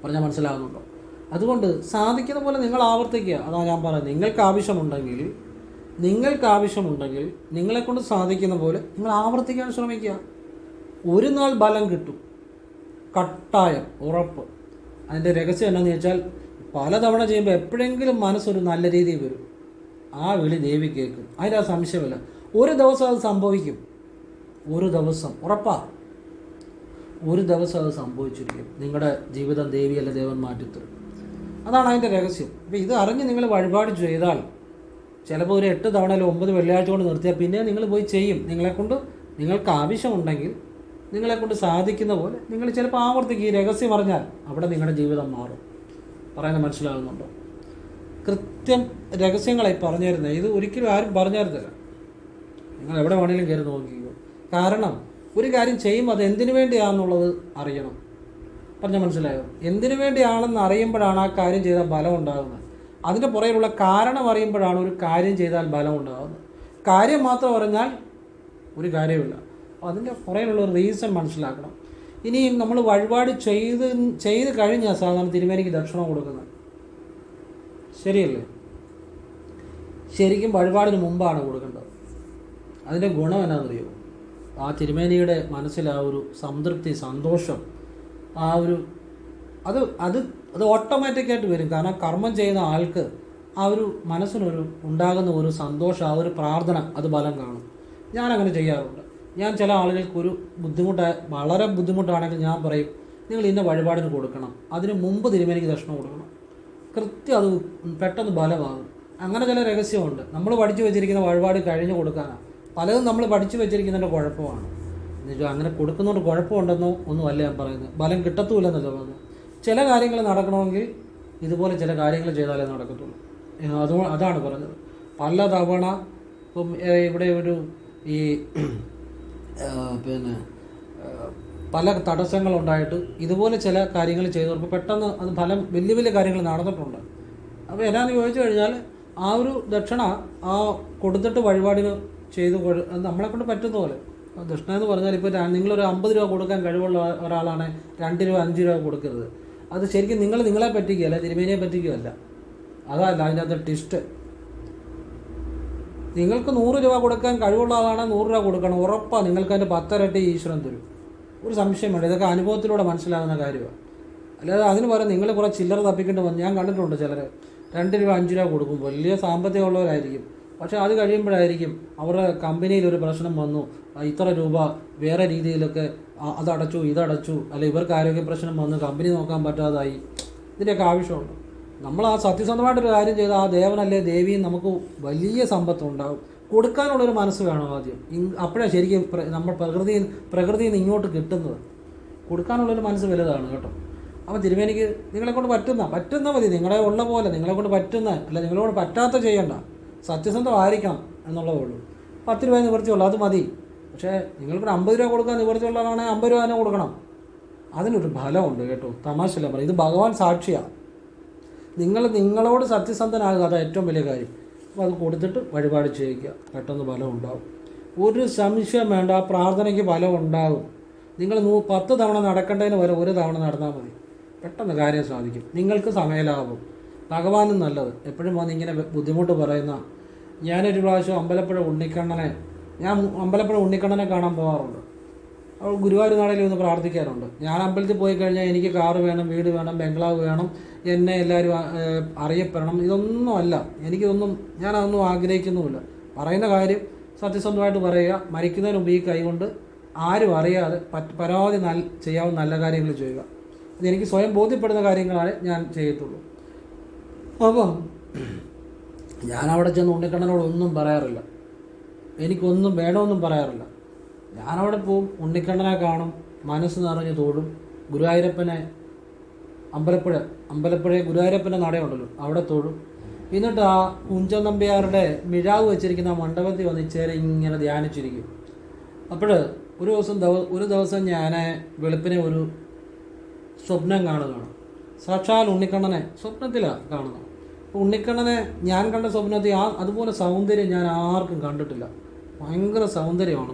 പറഞ്ഞാൽ മനസ്സിലാകുന്നുണ്ടോ? അതുകൊണ്ട് സാധിക്കുന്ന പോലെ നിങ്ങൾ ആവർത്തിക്കുക. അതാണ് ഞാൻ പറയുന്നത്. നിങ്ങൾക്ക് ആവശ്യമുണ്ടെങ്കിൽ നിങ്ങളെക്കൊണ്ട് സാധിക്കുന്ന പോലെ നിങ്ങൾ ആവർത്തിക്കാൻ ശ്രമിക്കുക. ഒരു നാൾ ബലം കിട്ടും, കട്ടായം, ഉറപ്പ്. അതിൻ്റെ രഹസ്യം എന്താണെന്ന് വെച്ചാൽ പലതവണ ചെയ്യുമ്പോൾ എപ്പോഴെങ്കിലും മനസ്സൊരു നല്ല രീതിയിൽ വരും. ആ വിളി ദേവി കേൾക്കും, അതിൻ്റെ ആ സംശയമില്ല. ഒരു ദിവസം അത് സംഭവിക്കും, ഒരു ദിവസം ഉറപ്പാണ്. ഒരു ദിവസം അത് സംഭവിച്ചിരിക്കും. നിങ്ങളുടെ ജീവിതം ദേവിയല്ല ദേവൻ മാറ്റിത്തരും. അതാണ് അതിൻ്റെ രഹസ്യം. അപ്പോൾ ഇത് അറിഞ്ഞ് നിങ്ങൾ വഴിപാട് ചെയ്താൽ ചിലപ്പോൾ ഒരു 8 തവണ അല്ലെങ്കിൽ 9 വെള്ളിയാഴ്ച കൊണ്ട് നിർത്തിയാൽ പിന്നെ നിങ്ങൾ പോയി ചെയ്യും. നിങ്ങൾക്ക് ആവശ്യമുണ്ടെങ്കിൽ നിങ്ങളെക്കൊണ്ട് സാധിക്കുന്ന പോലെ നിങ്ങൾ ചിലപ്പോൾ ആവർത്തിക്കും. ഈ രഹസ്യം അറിഞ്ഞാൽ അവിടെ നിങ്ങളുടെ ജീവിതം മാറും. പറയുന്നത് മനസ്സിലാകുന്നുണ്ടോ? കൃത്യം രഹസ്യങ്ങളായി പറഞ്ഞു തരുന്നത്. ഇത് ഒരിക്കലും ആരും പറഞ്ഞു തരത്തില്ല. നിങ്ങൾ എവിടെ വേണമെങ്കിലും കയറി നോക്കിക്കോ. കാരണം ഒരു കാര്യം ചെയ്യുമ്പോൾ അത് എന്തിനു വേണ്ടിയാണെന്നുള്ളത് അറിയണം. പറഞ്ഞാൽ മനസ്സിലായോ? എന്തിനു വേണ്ടിയാണെന്ന് അറിയുമ്പോഴാണ് ആ കാര്യം ചെയ്താൽ ബലം ഉണ്ടാകുന്നത്. അതിൻ്റെ പുറകിലുള്ള കാരണം അറിയുമ്പോഴാണ് ഒരു കാര്യം ചെയ്താൽ ബലം ഉണ്ടാകുന്നത്. കാര്യം മാത്രം പറഞ്ഞാൽ ഒരു കാര്യമില്ല, അതിൻ്റെ പുറകിലുള്ള ഒരു റീസൺ മനസ്സിലാക്കണം. ഇനി നമ്മൾ വഴിപാട് ചെയ്ത് കഴിഞ്ഞാൽ സാധാരണ തിരുമേനിക്ക് ദക്ഷിണ കൊടുക്കുന്നത്, ശരിയല്ലേ? ശരിക്കും വഴിപാടിന് മുമ്പാണ് കൊടുക്കേണ്ടത്. അതിൻ്റെ ഗുണം എന്നാണെന്നറിയോ? ആ തിരുമേനിയുടെ മനസ്സിൽ ആ ഒരു സംതൃപ്തി, സന്തോഷം, ആ ഒരു അത് ഓട്ടോമാറ്റിക്കായിട്ട് വരും. കാരണം കർമ്മം ചെയ്യുന്ന ആൾക്ക് ആ ഒരു മനസ്സിനൊരു ഉണ്ടാകുന്ന ഒരു സന്തോഷം, ആ ഒരു പ്രാർത്ഥന, അത് ബലം കാണും. ഞാനങ്ങനെ ചെയ്യാറുണ്ട്. ഞാൻ ചില ആളുകൾക്ക് ഒരു വളരെ ബുദ്ധിമുട്ടാണെങ്കിൽ ഞാൻ പറയും, നിങ്ങൾ ഇന്ന വഴിപാടിന് കൊടുക്കണം, അതിന് മുമ്പ് തിരുമേനിക്ക് ദക്ഷിണ കൊടുക്കണം. കൃത്യം അത് പെട്ടെന്ന് ബലമാകും. അങ്ങനെ ചില രഹസ്യമുണ്ട്. നമ്മൾ പഠിച്ചു വെച്ചിരിക്കുന്ന വഴിപാട് കഴിഞ്ഞ് കൊടുക്കാനാണ്. പലതും നമ്മൾ പഠിച്ചു വെച്ചിരിക്കുന്നതിൻ്റെ കുഴപ്പമാണ്. എന്നുവെച്ചാൽ അങ്ങനെ കൊടുക്കുന്നതുകൊണ്ട് കുഴപ്പമുണ്ടെന്നോ ഒന്നുമല്ല ഞാൻ പറയുന്നത്, ബലം കിട്ടത്തുമില്ലെന്നല്ല പറയുന്നത്. ചില കാര്യങ്ങൾ നടക്കണമെങ്കിൽ ഇതുപോലെ ചില കാര്യങ്ങൾ ചെയ്താലേ നടക്കത്തുള്ളൂ. അതാണ് പറഞ്ഞത്. പല തവണ ഇപ്പം ഇവിടെ ഈ പല തടസ്സങ്ങളുണ്ടായിട്ട് ഇതുപോലെ ചില കാര്യങ്ങൾ ചെയ്തവർക്ക് പെട്ടെന്ന് അത് ഫലം വലിയ കാര്യങ്ങൾ നടന്നിട്ടുണ്ട്. അപ്പോൾ എന്നാന്ന് ചോദിച്ചു കഴിഞ്ഞാൽ ആ ഒരു ദക്ഷിണ കൊടുത്തിട്ട് വഴിപാടിന് നമ്മളെക്കൊണ്ട് പറ്റുന്ന പോലെ. ദക്ഷിണ എന്ന് പറഞ്ഞാൽ ഇപ്പോൾ നിങ്ങളൊരു 50 രൂപ കൊടുക്കാൻ കഴിവുള്ള ഒരാളാണ് 2 രൂപ 5 രൂപ കൊടുക്കരുത്. അത് ശരിക്കും നിങ്ങളെ പറ്റിക്കുകയല്ല, തിരുമേനിയെ പറ്റിക്കുകയല്ല. അതല്ല അതിനകത്ത് ട്വിസ്റ്റ്. നിങ്ങൾക്ക് 100 രൂപ കൊടുക്കാൻ കഴിവുള്ള ആളാണ് 100 രൂപ കൊടുക്കണം, ഉറപ്പാണ്. നിങ്ങൾക്ക് അതിൻ്റെ 10 ഇരട്ടി ഈശ്വരൻ തരും, ഒരു സംശയം വേണ്ട. ഇതൊക്കെ അനുഭവത്തിലൂടെ മനസ്സിലാകുന്ന കാര്യമാണ്. അല്ലാതെ അതിന് പറയാം നിങ്ങൾ കുറേ ചില്ലറ തപ്പിക്കേണ്ടി വന്നു. ഞാൻ കണ്ടിട്ടുണ്ട് ചിലർ 2 രൂപ 5 രൂപ കൊടുക്കും, വലിയ സാമ്പത്തികമുള്ളവരായിരിക്കും. പക്ഷേ അത് കഴിയുമ്പോഴായിരിക്കും അവരുടെ കമ്പനിയിലൊരു പ്രശ്നം വന്നു, ഇത്ര രൂപ വേറെ രീതിയിലൊക്കെ അതടച്ചു ഇതടച്ചു, അല്ലെ ഇവർക്ക് ആരോഗ്യ പ്രശ്നം വന്നു, കമ്പനി നോക്കാൻ പറ്റാതായി. ഇതിൻ്റെയൊക്കെ ആവശ്യമുണ്ട്. നമ്മൾ ആ സത്യസന്ധമായിട്ടൊരു കാര്യം ചെയ്താൽ ആ ദേവനല്ലേ ദേവിയും നമുക്ക് വലിയ സമ്പത്തുണ്ടാകും. കൊടുക്കാനുള്ളൊരു മനസ്സ് വേണം ആദ്യം. അപ്പോഴാണ് ശരിക്കും നമ്മൾ പ്രകൃതിയിൽ നിന്ന് ഇങ്ങോട്ട് കിട്ടുന്നത്. കൊടുക്കാനുള്ളൊരു മനസ്സ് വലുതാണ് കേട്ടോ. അപ്പോൾ തിരുമേനിക്ക് നിങ്ങളെക്കൊണ്ട് പറ്റുന്ന മതി, നിങ്ങളെ ഉള്ള പോലെ നിങ്ങളെക്കൊണ്ട് പറ്റുന്ന, അല്ല നിങ്ങളോട് പറ്റാത്ത ചെയ്യണ്ട, സത്യസന്ധമായിരിക്കണം എന്നുള്ളതേ ഉള്ളൂ. 10 രൂപ നിവർത്തിയുള്ളൂ, അത് മതി. പക്ഷേ നിങ്ങൾക്കൊരു 50 രൂപ കൊടുക്കാൻ നിവർത്തിയുള്ളതാണെങ്കിൽ 50 രൂപ തന്നെ കൊടുക്കണം. അതിനൊരു ഫലമുണ്ട് കേട്ടോ, തമാശല്ല പറയും. ഇത് ഭഗവാൻ സാക്ഷിയാണ്. നിങ്ങളോട് സത്യസന്ധനാകുക, അതാണ് ഏറ്റവും വലിയ കാര്യം. അപ്പോൾ അത് കൊടുത്തിട്ട് വഴിപാട് ചെയ്യിക്കുക, പെട്ടെന്ന് ഫലം ഉണ്ടാവും. ഒരു സംശയം വേണ്ട, ആ പ്രാർത്ഥനയ്ക്ക് ഫലം ഉണ്ടാകും. നിങ്ങൾ 10 തവണ നടക്കേണ്ടതിന് വരെ 1 തവണ നടന്നാൽ മതി, പെട്ടെന്ന് കാര്യം സാധിക്കും. നിങ്ങൾക്ക് സമയലാഭം, ഭഗവാനും നല്ലത്. എപ്പോഴും വന്ന് ഇങ്ങനെ ബുദ്ധിമുട്ട് പറയുന്ന, ഞാനൊരു പ്രാവശ്യം അമ്പലപ്പുഴ ഉണ്ണിക്കണ്ണനെ കാണാൻ പോകാറുണ്ട്. അവൾ ഗുരുവായൂർ നാളിൽ ഒന്ന് പ്രാർത്ഥിക്കാറുണ്ട്. ഞാൻ അമ്പലത്തിൽ പോയി കഴിഞ്ഞാൽ എനിക്ക് കാറ് വേണം, വീട് വേണം, ബംഗ്ലാവ് വേണം, എന്നെ എല്ലാവരും അറിയപ്പെടണം, ഇതൊന്നുമല്ല എനിക്കിതൊന്നും. ഞാനതൊന്നും ആഗ്രഹിക്കുന്നുമില്ല. പറയുന്ന കാര്യം സത്യസന്ധമായിട്ട് പറയുക. മരിക്കുന്നതിന് മുമ്പ് ഈ കൈകൊണ്ട് ആരും അറിയാതെ പരമാവധി ചെയ്യാവുന്ന നല്ല കാര്യങ്ങൾ ചെയ്യുക. ഇതെനിക്ക് സ്വയം ബോധ്യപ്പെടുന്ന കാര്യങ്ങളാണ് ഞാൻ ചെയ്യത്തുള്ളൂ. അപ്പം ഞാനവിടെ ചെന്ന് ഉണ്ണിക്കണ്ണനോടൊന്നും പറയാറില്ല, എനിക്കൊന്നും വേണമെന്നും പറയാറില്ല. ഞാനവിടെ പോവും, ഉണ്ണിക്കണ്ണനെ കാണും, മനസ്സ് നിറഞ്ഞ് തൊഴും. ഗുരുവായൂരപ്പനെ അമ്പലപ്പുഴ ഗുരുവായൂരപ്പൻ്റെ നടയുണ്ടല്ലോ, അവിടെ തൊഴും. എന്നിട്ട് ആ കുഞ്ചൻ നമ്പ്യാരുടെ മിഴാവ് വെച്ചിരിക്കുന്ന ആ മണ്ഡപത്തിൽ വന്ന് ഇച്ചേരെ ഇങ്ങനെ ധ്യാനിച്ചിരിക്കും. അപ്പോൾ ഒരു ദിവസം ഞാൻ വെളുപ്പിനെ ഒരു സ്വപ്നം കാണുകയാണ്. സാക്ഷാൽ ഉണ്ണിക്കണ്ണനെ സ്വപ്നത്തിലാണ് കാണുന്നത്. ഉണ്ണിക്കണ്ണനെ ഞാൻ കണ്ട സ്വപ്നത്തിൽ അതുപോലെ സൗന്ദര്യം ഞാൻ ആർക്കും കണ്ടിട്ടില്ല. ഭയങ്കര സൗന്ദര്യമാണ്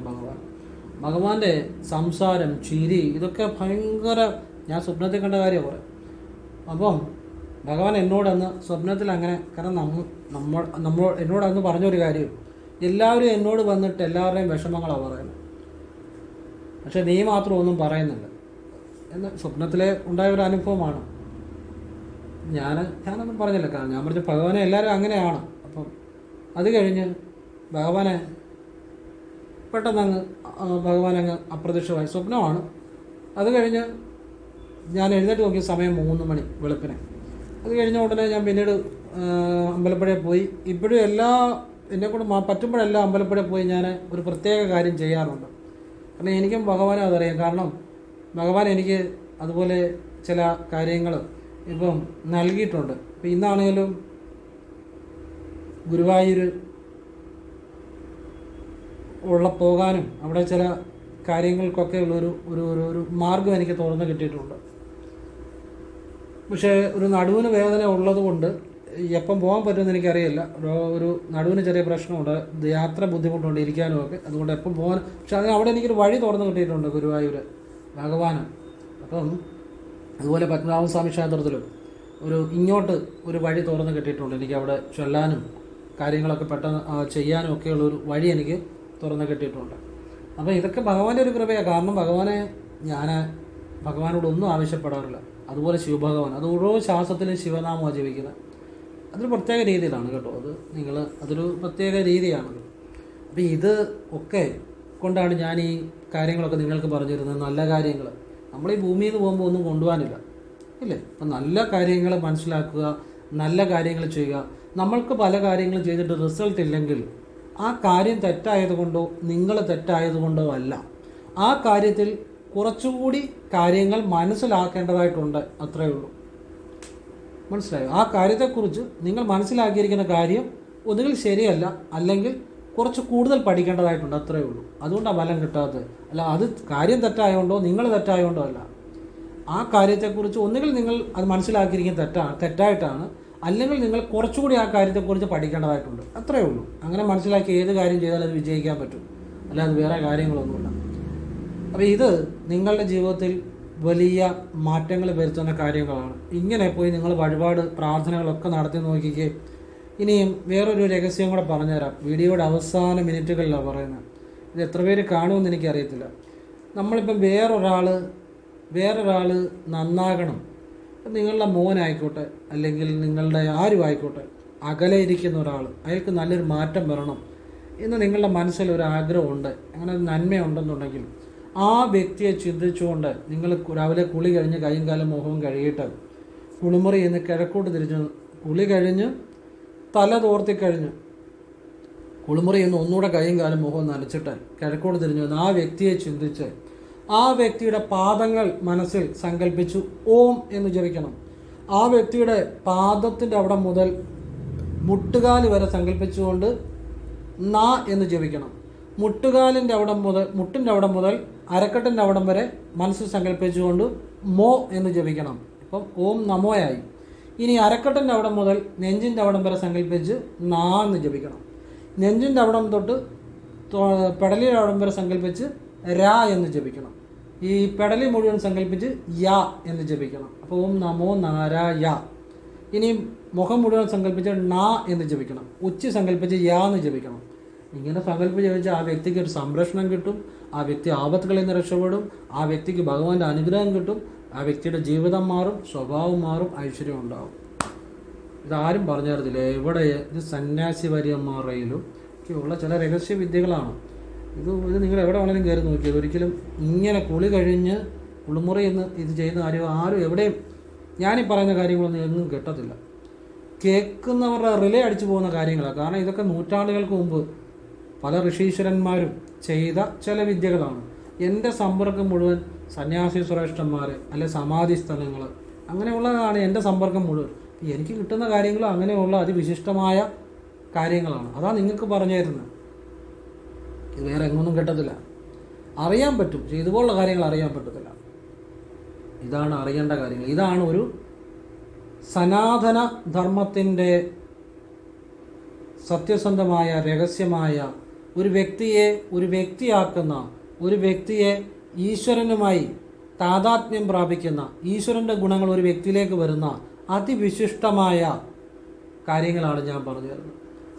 ഭഗവാന്റെ സംസാരം, ചിരി, ഇതൊക്കെ ഭയങ്കര. ഞാൻ സ്വപ്നത്തിൽ കണ്ട കാര്യം പറയാം. അപ്പം ഭഗവാൻ എന്നോടന്ന് സ്വപ്നത്തിൽ അങ്ങനെ, കാരണം എന്നോടന്ന് പറഞ്ഞൊരു കാര്യം, എല്ലാവരും എന്നോട് വന്നിട്ട് എല്ലാവരുടെയും വിഷമങ്ങളാണ് പറയുന്നത്, പക്ഷെ നീ മാത്രം ഒന്നും പറയുന്നില്ല എന്ന് സ്വപ്നത്തിലെ ഉണ്ടായ ഒരു അനുഭവമാണ്. ഞാനൊന്നും പറഞ്ഞില്ല, കാരണം ഞാൻ പറഞ്ഞ ഭഗവാനെ എല്ലാവരും അങ്ങനെയാണ്. അപ്പം അത് കഴിഞ്ഞ് ഭഗവാനെ പെട്ടെന്ന് ഭഗവാനങ്ങ് അപ്രത്യക്ഷമായി. സ്വപ്നമാണ്. അത് കഴിഞ്ഞ് ഞാൻ എഴുന്നേറ്റ് നോക്കിയ സമയം 3 മണി വെളുപ്പിനെ. അത് കഴിഞ്ഞ ഉടനെ ഞാൻ പിന്നീട് അമ്പലപ്പുഴയിൽ പോയി. ഇപ്പോഴും എന്നെക്കൊണ്ട് പറ്റുമ്പോഴെല്ലാം അമ്പലപ്പുഴയിൽ പോയി ഞാൻ ഒരു പ്രത്യേക കാര്യം ചെയ്യാറുണ്ട്. കാരണം എനിക്കും ഭഗവാനെ അതറിയാം. കാരണം ഭഗവാൻ എനിക്ക് അതുപോലെ ചില കാര്യങ്ങൾ ഇപ്പം നൽകിയിട്ടുണ്ട്. ഇപ്പം ഇന്നാണെങ്കിലും ഗുരുവായൂർ പോകാനും അവിടെ ചില കാര്യങ്ങൾക്കൊക്കെ ഉള്ളൊരു മാർഗം എനിക്ക് തുറന്ന് കിട്ടിയിട്ടുണ്ട്. പക്ഷേ ഒരു നടുവിന് വേദന ഉള്ളത് കൊണ്ട് എപ്പം പോകാൻ പറ്റുമെന്ന് എനിക്കറിയില്ല. ഒരു നടുവിന് ചെറിയ പ്രശ്നമുണ്ട്, യാത്ര ബുദ്ധിമുട്ടുണ്ട്, ഇരിക്കാനും ഒക്കെ. അതുകൊണ്ട് എപ്പം പോകാൻ, പക്ഷെ അതിന് അവിടെ എനിക്കൊരു വഴി തുറന്ന് കിട്ടിയിട്ടുണ്ട് ഗുരുവായൂർ ഭഗവാന്. അപ്പം അതുപോലെ പത്മനാഭസ്വാമി ക്ഷേത്രത്തിലും ഇങ്ങോട്ട് ഒരു വഴി തുറന്ന് കിട്ടിയിട്ടുണ്ട്. എനിക്ക് അവിടെ ചൊല്ലാനും കാര്യങ്ങളൊക്കെ പെട്ടെന്ന് ചെയ്യാനും ഒക്കെയുള്ളൊരു വഴി എനിക്ക് തുറന്ന് കിട്ടിയിട്ടുണ്ട്. അപ്പോൾ ഇതൊക്കെ ഭഗവാന്റെ ഒരു കൃപയാണ്. കാരണം ഞാൻ ഭഗവാനോടൊന്നും ആവശ്യപ്പെടാറില്ല. അതുപോലെ ശിവഭഗവാൻ, അത് ഓരോ ശ്വാസത്തിലും ശിവനാമമാണ് ജപിക്കുന്നത്. അതൊരു പ്രത്യേക രീതിയിലാണ് കേട്ടോ. അതൊരു പ്രത്യേക രീതിയാണത്. അപ്പോൾ ഇത് ഒക്കെ കൊണ്ടാണ് ഞാൻ ഈ കാര്യങ്ങളൊക്കെ നിങ്ങൾക്ക് പറഞ്ഞു തരുന്നത്. നല്ല കാര്യങ്ങൾ നമ്മൾ ഈ ഭൂമിയിൽ നിന്ന് പോകുമ്പോൾ ഒന്നും കൊണ്ടുപോകാനില്ല, ഇല്ലേ? അപ്പം നല്ല കാര്യങ്ങൾ മനസ്സിലാക്കുക, നല്ല കാര്യങ്ങൾ ചെയ്യുക. നമ്മൾക്ക് പല കാര്യങ്ങളും ചെയ്തിട്ട് റിസൾട്ട് ഇല്ലെങ്കിൽ ആ കാര്യം തെറ്റായതുകൊണ്ടോ നിങ്ങൾ തെറ്റായതുകൊണ്ടോ അല്ല. ആ കാര്യത്തിൽ കുറച്ചുകൂടി കാര്യങ്ങൾ മനസ്സിലാക്കേണ്ടതായിട്ടുണ്ട്, അത്രയേ ഉള്ളൂ. മനസ്സിലായോ? ആ കാര്യത്തെക്കുറിച്ച് നിങ്ങൾ മനസ്സിലാക്കിയിരിക്കുന്ന കാര്യം ഒന്നുകിൽ ശരിയല്ല, അല്ലെങ്കിൽ കുറച്ച് കൂടുതൽ പഠിക്കേണ്ടതായിട്ടുണ്ട്, അത്രയേ ഉള്ളൂ. അതുകൊണ്ടാണ് ഫലം കിട്ടാത്തത്. അല്ല അത് കാര്യം തെറ്റായതുകൊണ്ടോ നിങ്ങൾ തെറ്റായതുകൊണ്ടോ അല്ല. ആ കാര്യത്തെക്കുറിച്ച് ഒന്നുകിൽ നിങ്ങൾ അത് മനസ്സിലാക്കിയിരിക്കുന്നത് തെറ്റായിട്ടാണ്, അല്ലെങ്കിൽ നിങ്ങൾ കുറച്ചുകൂടി ആ കാര്യത്തെക്കുറിച്ച് പഠിക്കേണ്ടതായിട്ടുണ്ട്, അത്രയേ ഉള്ളൂ. അങ്ങനെ മനസ്സിലാക്കി ഏത് കാര്യം ചെയ്താലും അത് വിജയിക്കാൻ പറ്റും, അല്ലാതെ വേറെ കാര്യങ്ങളൊന്നുമില്ല. അപ്പോൾ ഇത് നിങ്ങളുടെ ജീവിതത്തിൽ വലിയ മാറ്റങ്ങൾ വരുത്തുന്ന കാര്യങ്ങളാണ്. ഇങ്ങനെ പോയി നിങ്ങൾ വഴിപാട് പ്രാർത്ഥനകളൊക്കെ നടത്തി നോക്കിക്കേ. ഇനിയും വേറൊരു രഹസ്യം കൂടെ പറഞ്ഞുതരാം. വീഡിയോയുടെ അവസാന മിനിറ്റുകളിലാണ് പറയുന്നത്. ഇത് എത്ര പേര് കാണുമെന്ന് എനിക്കറിയത്തില്ല. നമ്മളിപ്പം വേറൊരാൾ നന്നാകണം, നിങ്ങളുടെ മോനായിക്കോട്ടെ അല്ലെങ്കിൽ നിങ്ങളുടെ ആരും ആയിക്കോട്ടെ, അകലെ ഇരിക്കുന്ന ഒരാൾ, അയാൾക്ക് നല്ലൊരു മാറ്റം വരണം എന്ന് നിങ്ങളുടെ മനസ്സിലൊരു ആഗ്രഹമുണ്ട്, അങ്ങനെ ഒരു നന്മയുണ്ടെന്നുണ്ടെങ്കിൽ ആ വ്യക്തിയെ ചിന്തിച്ചുകൊണ്ട് നിങ്ങൾ രാവിലെ കുളി കഴിഞ്ഞ് കൈയും കാലും മുഖവും കഴുകിയിട്ട് കുളിമുറി എന്ന് കിഴക്കോട്ട് തിരിഞ്ഞ് കുളി കഴിഞ്ഞ് തല തോർത്തിക്കഴിഞ്ഞ് കുളിമുറി എന്ന് ഒന്നുകൂടെ കൈയും കാലും മുഖവും നനച്ചിട്ട് കിഴക്കോട്ട് തിരിഞ്ഞു വന്ന് ആ വ്യക്തിയെ ചിന്തിച്ച് ആ വ്യക്തിയുടെ പാദങ്ങൾ മനസ്സിൽ സങ്കല്പിച്ചു ഓം എന്ന് ജപിക്കണം. ആ വ്യക്തിയുടെ പാദത്തിൻ്റെ അവിടെ മുതൽ മുട്ടുകാല് വരെ സങ്കല്പിച്ചുകൊണ്ട് നാ എന്ന് ജപിക്കണം. മുട്ടിൻ്റെ അവിടം മുതൽ അരക്കെട്ടിൻ്റെ അവിടം വരെ മനസ്സിൽ സങ്കല്പിച്ചുകൊണ്ട് മോ എന്ന് ജപിക്കണം. ഇപ്പം ഓം നമോയായി. ഇനി അരക്കെട്ടിൻ്റെ അവിടം മുതൽ നെഞ്ചിൻ്റെ അവിടം വരെ സങ്കല്പിച്ച് നാ എന്ന് ജപിക്കണം. നെഞ്ചിൻ്റെ അവിടം തൊട്ട് പെടലിയുടെ അവിടം വരെ സങ്കല്പിച്ച് രാ എന്ന് ജപിക്കണം. ഈ പെടലി മുഴുവൻ സങ്കല്പിച്ച് യാ എന്ന് ജപിക്കണം. അപ്പോൾ ഓം നമോ നാരായ. ഇനി മുഖം മുഴുവൻ സങ്കല്പിച്ച് നാ എന്ന് ജപിക്കണം. ഉച്ചി സങ്കല്പിച്ച് യാ എന്ന് ജപിക്കണം. ഇങ്ങനെ സങ്കല്പിച്ച് ജപിച്ചാൽ ആ വ്യക്തിക്ക് ഒരു സംരക്ഷണം കിട്ടും, ആ വ്യക്തി ആപത്തുകളിൽ നിന്ന് രക്ഷപ്പെടും, ആ വ്യക്തിക്ക് ഭഗവാന്റെ അനുഗ്രഹം കിട്ടും, ആ വ്യക്തിയുടെ ജീവിതം മാറും, സ്വഭാവം മാറും, ഐശ്വര്യം ഉണ്ടാവും. ഇതാരും പറഞ്ഞു തരത്തില്ല. എവിടെ ഇത് സന്യാസി വര്യന്മാരുടെയിലും ഒക്കെയുള്ള ചില രഹസ്യ വിദ്യകളാണ്. ഇത് നിങ്ങൾ എവിടെ വേണമെങ്കിലും കയറി നോക്കിയത്. ഒരിക്കലും ഇങ്ങനെ കുളി കഴിഞ്ഞ് കുളിമുറി എന്ന് ഇത് ചെയ്യുന്ന കാര്യം ആരും എവിടെയും ഞാനീ പറയുന്ന കാര്യങ്ങളൊന്നും എങ്ങും കിട്ടത്തില്ല. കേൾക്കുന്നവരുടെ റിലേ അടിച്ചു പോകുന്ന കാര്യങ്ങളാണ്. കാരണം ഇതൊക്കെ നൂറ്റാണ്ടുകൾക്ക് മുമ്പ് പല ഋഷീശ്വരന്മാരും ചെയ്ത ചില വിദ്യകളാണ്. എൻ്റെ സമ്പർക്കം മുഴുവൻ സന്യാസി ശ്രേഷ്ഠന്മാർ അല്ലെ സമാധി സ്ഥലങ്ങൾ അങ്ങനെയുള്ളതാണ് എൻ്റെ സമ്പർക്കം മുഴുവൻ. എനിക്ക് കിട്ടുന്ന കാര്യങ്ങൾ അങ്ങനെയുള്ള അതിവിശിഷ്ടമായ കാര്യങ്ങളാണ്. അതാണ് നിങ്ങൾക്ക് പറഞ്ഞു തരുന്നത്. ഇത് വേറെ എങ്ങൊന്നും കിട്ടത്തില്ല. അറിയാൻ പറ്റും, പക്ഷേ ഇതുപോലുള്ള കാര്യങ്ങൾ അറിയാൻ പറ്റത്തില്ല. ഇതാണ് അറിയേണ്ട കാര്യങ്ങൾ. ഇതാണ് ഒരു സനാതന ധർമ്മത്തിൻ്റെ സത്യസന്ധമായ രഹസ്യമായ ഒരു വ്യക്തിയെ ഒരു വ്യക്തിയാക്കുന്ന, ഒരു വ്യക്തിയെ ഈശ്വരനുമായി താതാത്മ്യം പ്രാപിക്കുന്ന, ഈശ്വരൻ്റെ ഗുണങ്ങൾ ഒരു വ്യക്തിയിലേക്ക് വരുന്ന അതിവിശിഷ്ടമായ കാര്യങ്ങളാണ് ഞാൻ പറഞ്ഞു തരുന്നത്.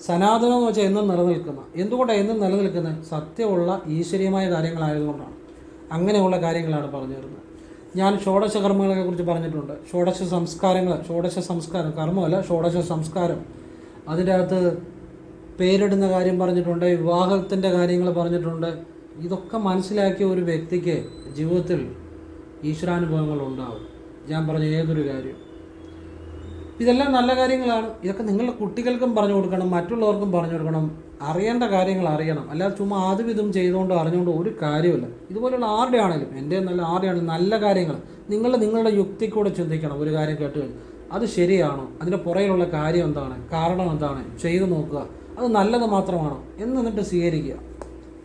സനാതനം എന്ന് വെച്ചാൽ എന്നും നിലനിൽക്കുന്ന. എന്തുകൊണ്ടാണ് എന്നും നിലനിൽക്കുന്നത്? സത്യമുള്ള ഈശ്വരീയമായ കാര്യങ്ങളായതുകൊണ്ടാണ്. അങ്ങനെയുള്ള കാര്യങ്ങളാണ് പറഞ്ഞു തരുന്നത്. ഞാൻ ഷോഡശ കർമ്മങ്ങളെ കുറിച്ച് പറഞ്ഞിട്ടുണ്ട്. ഷോഡശ സംസ്കാരം കർമ്മമല്ല, ഷോഡശ സംസ്കാരം. അതിൻ്റെ അകത്ത് പേരിടുന്ന കാര്യം പറഞ്ഞിട്ടുണ്ട്, വിവാഹത്തിൻ്റെ കാര്യങ്ങൾ പറഞ്ഞിട്ടുണ്ട്. ഇതൊക്കെ മനസ്സിലാക്കിയ ഒരു വ്യക്തിക്ക് ജീവിതത്തിൽ ഈശ്വരാനുഭവങ്ങൾ ഉണ്ടാവും. ഞാൻ പറഞ്ഞ ഏതൊരു കാര്യം, ഇതെല്ലാം നല്ല കാര്യങ്ങളാണ്. ഇതൊക്കെ നിങ്ങളുടെ കുട്ടികൾക്കും പറഞ്ഞു കൊടുക്കണം, മറ്റുള്ളവർക്കും പറഞ്ഞു കൊടുക്കണം. അറിയേണ്ട കാര്യങ്ങൾ അറിയണം. അല്ലാതെ ചുമ്മാ ആദ്യം ഇതും ചെയ്തുകൊണ്ട് അറിഞ്ഞുകൊണ്ട് ഒരു കാര്യമില്ല. ഇതുപോലുള്ള ആരുടെ ആണെങ്കിലും, എൻ്റെ നല്ല ആരുടെയാണെങ്കിലും നല്ല കാര്യങ്ങൾ നിങ്ങളുടെ യുക്തിക്കൂടെ ചിന്തിക്കണം. ഒരു കാര്യം കേട്ട് കഴിഞ്ഞു അത് ശരിയാണോ, അതിൻ്റെ പുറകിലുള്ള കാര്യം എന്താണ്, കാരണം എന്താണ്, ചെയ്തു നോക്കുക, അത് നല്ലത് മാത്രമാണോ എന്നിട്ട് സ്വീകരിക്കുക.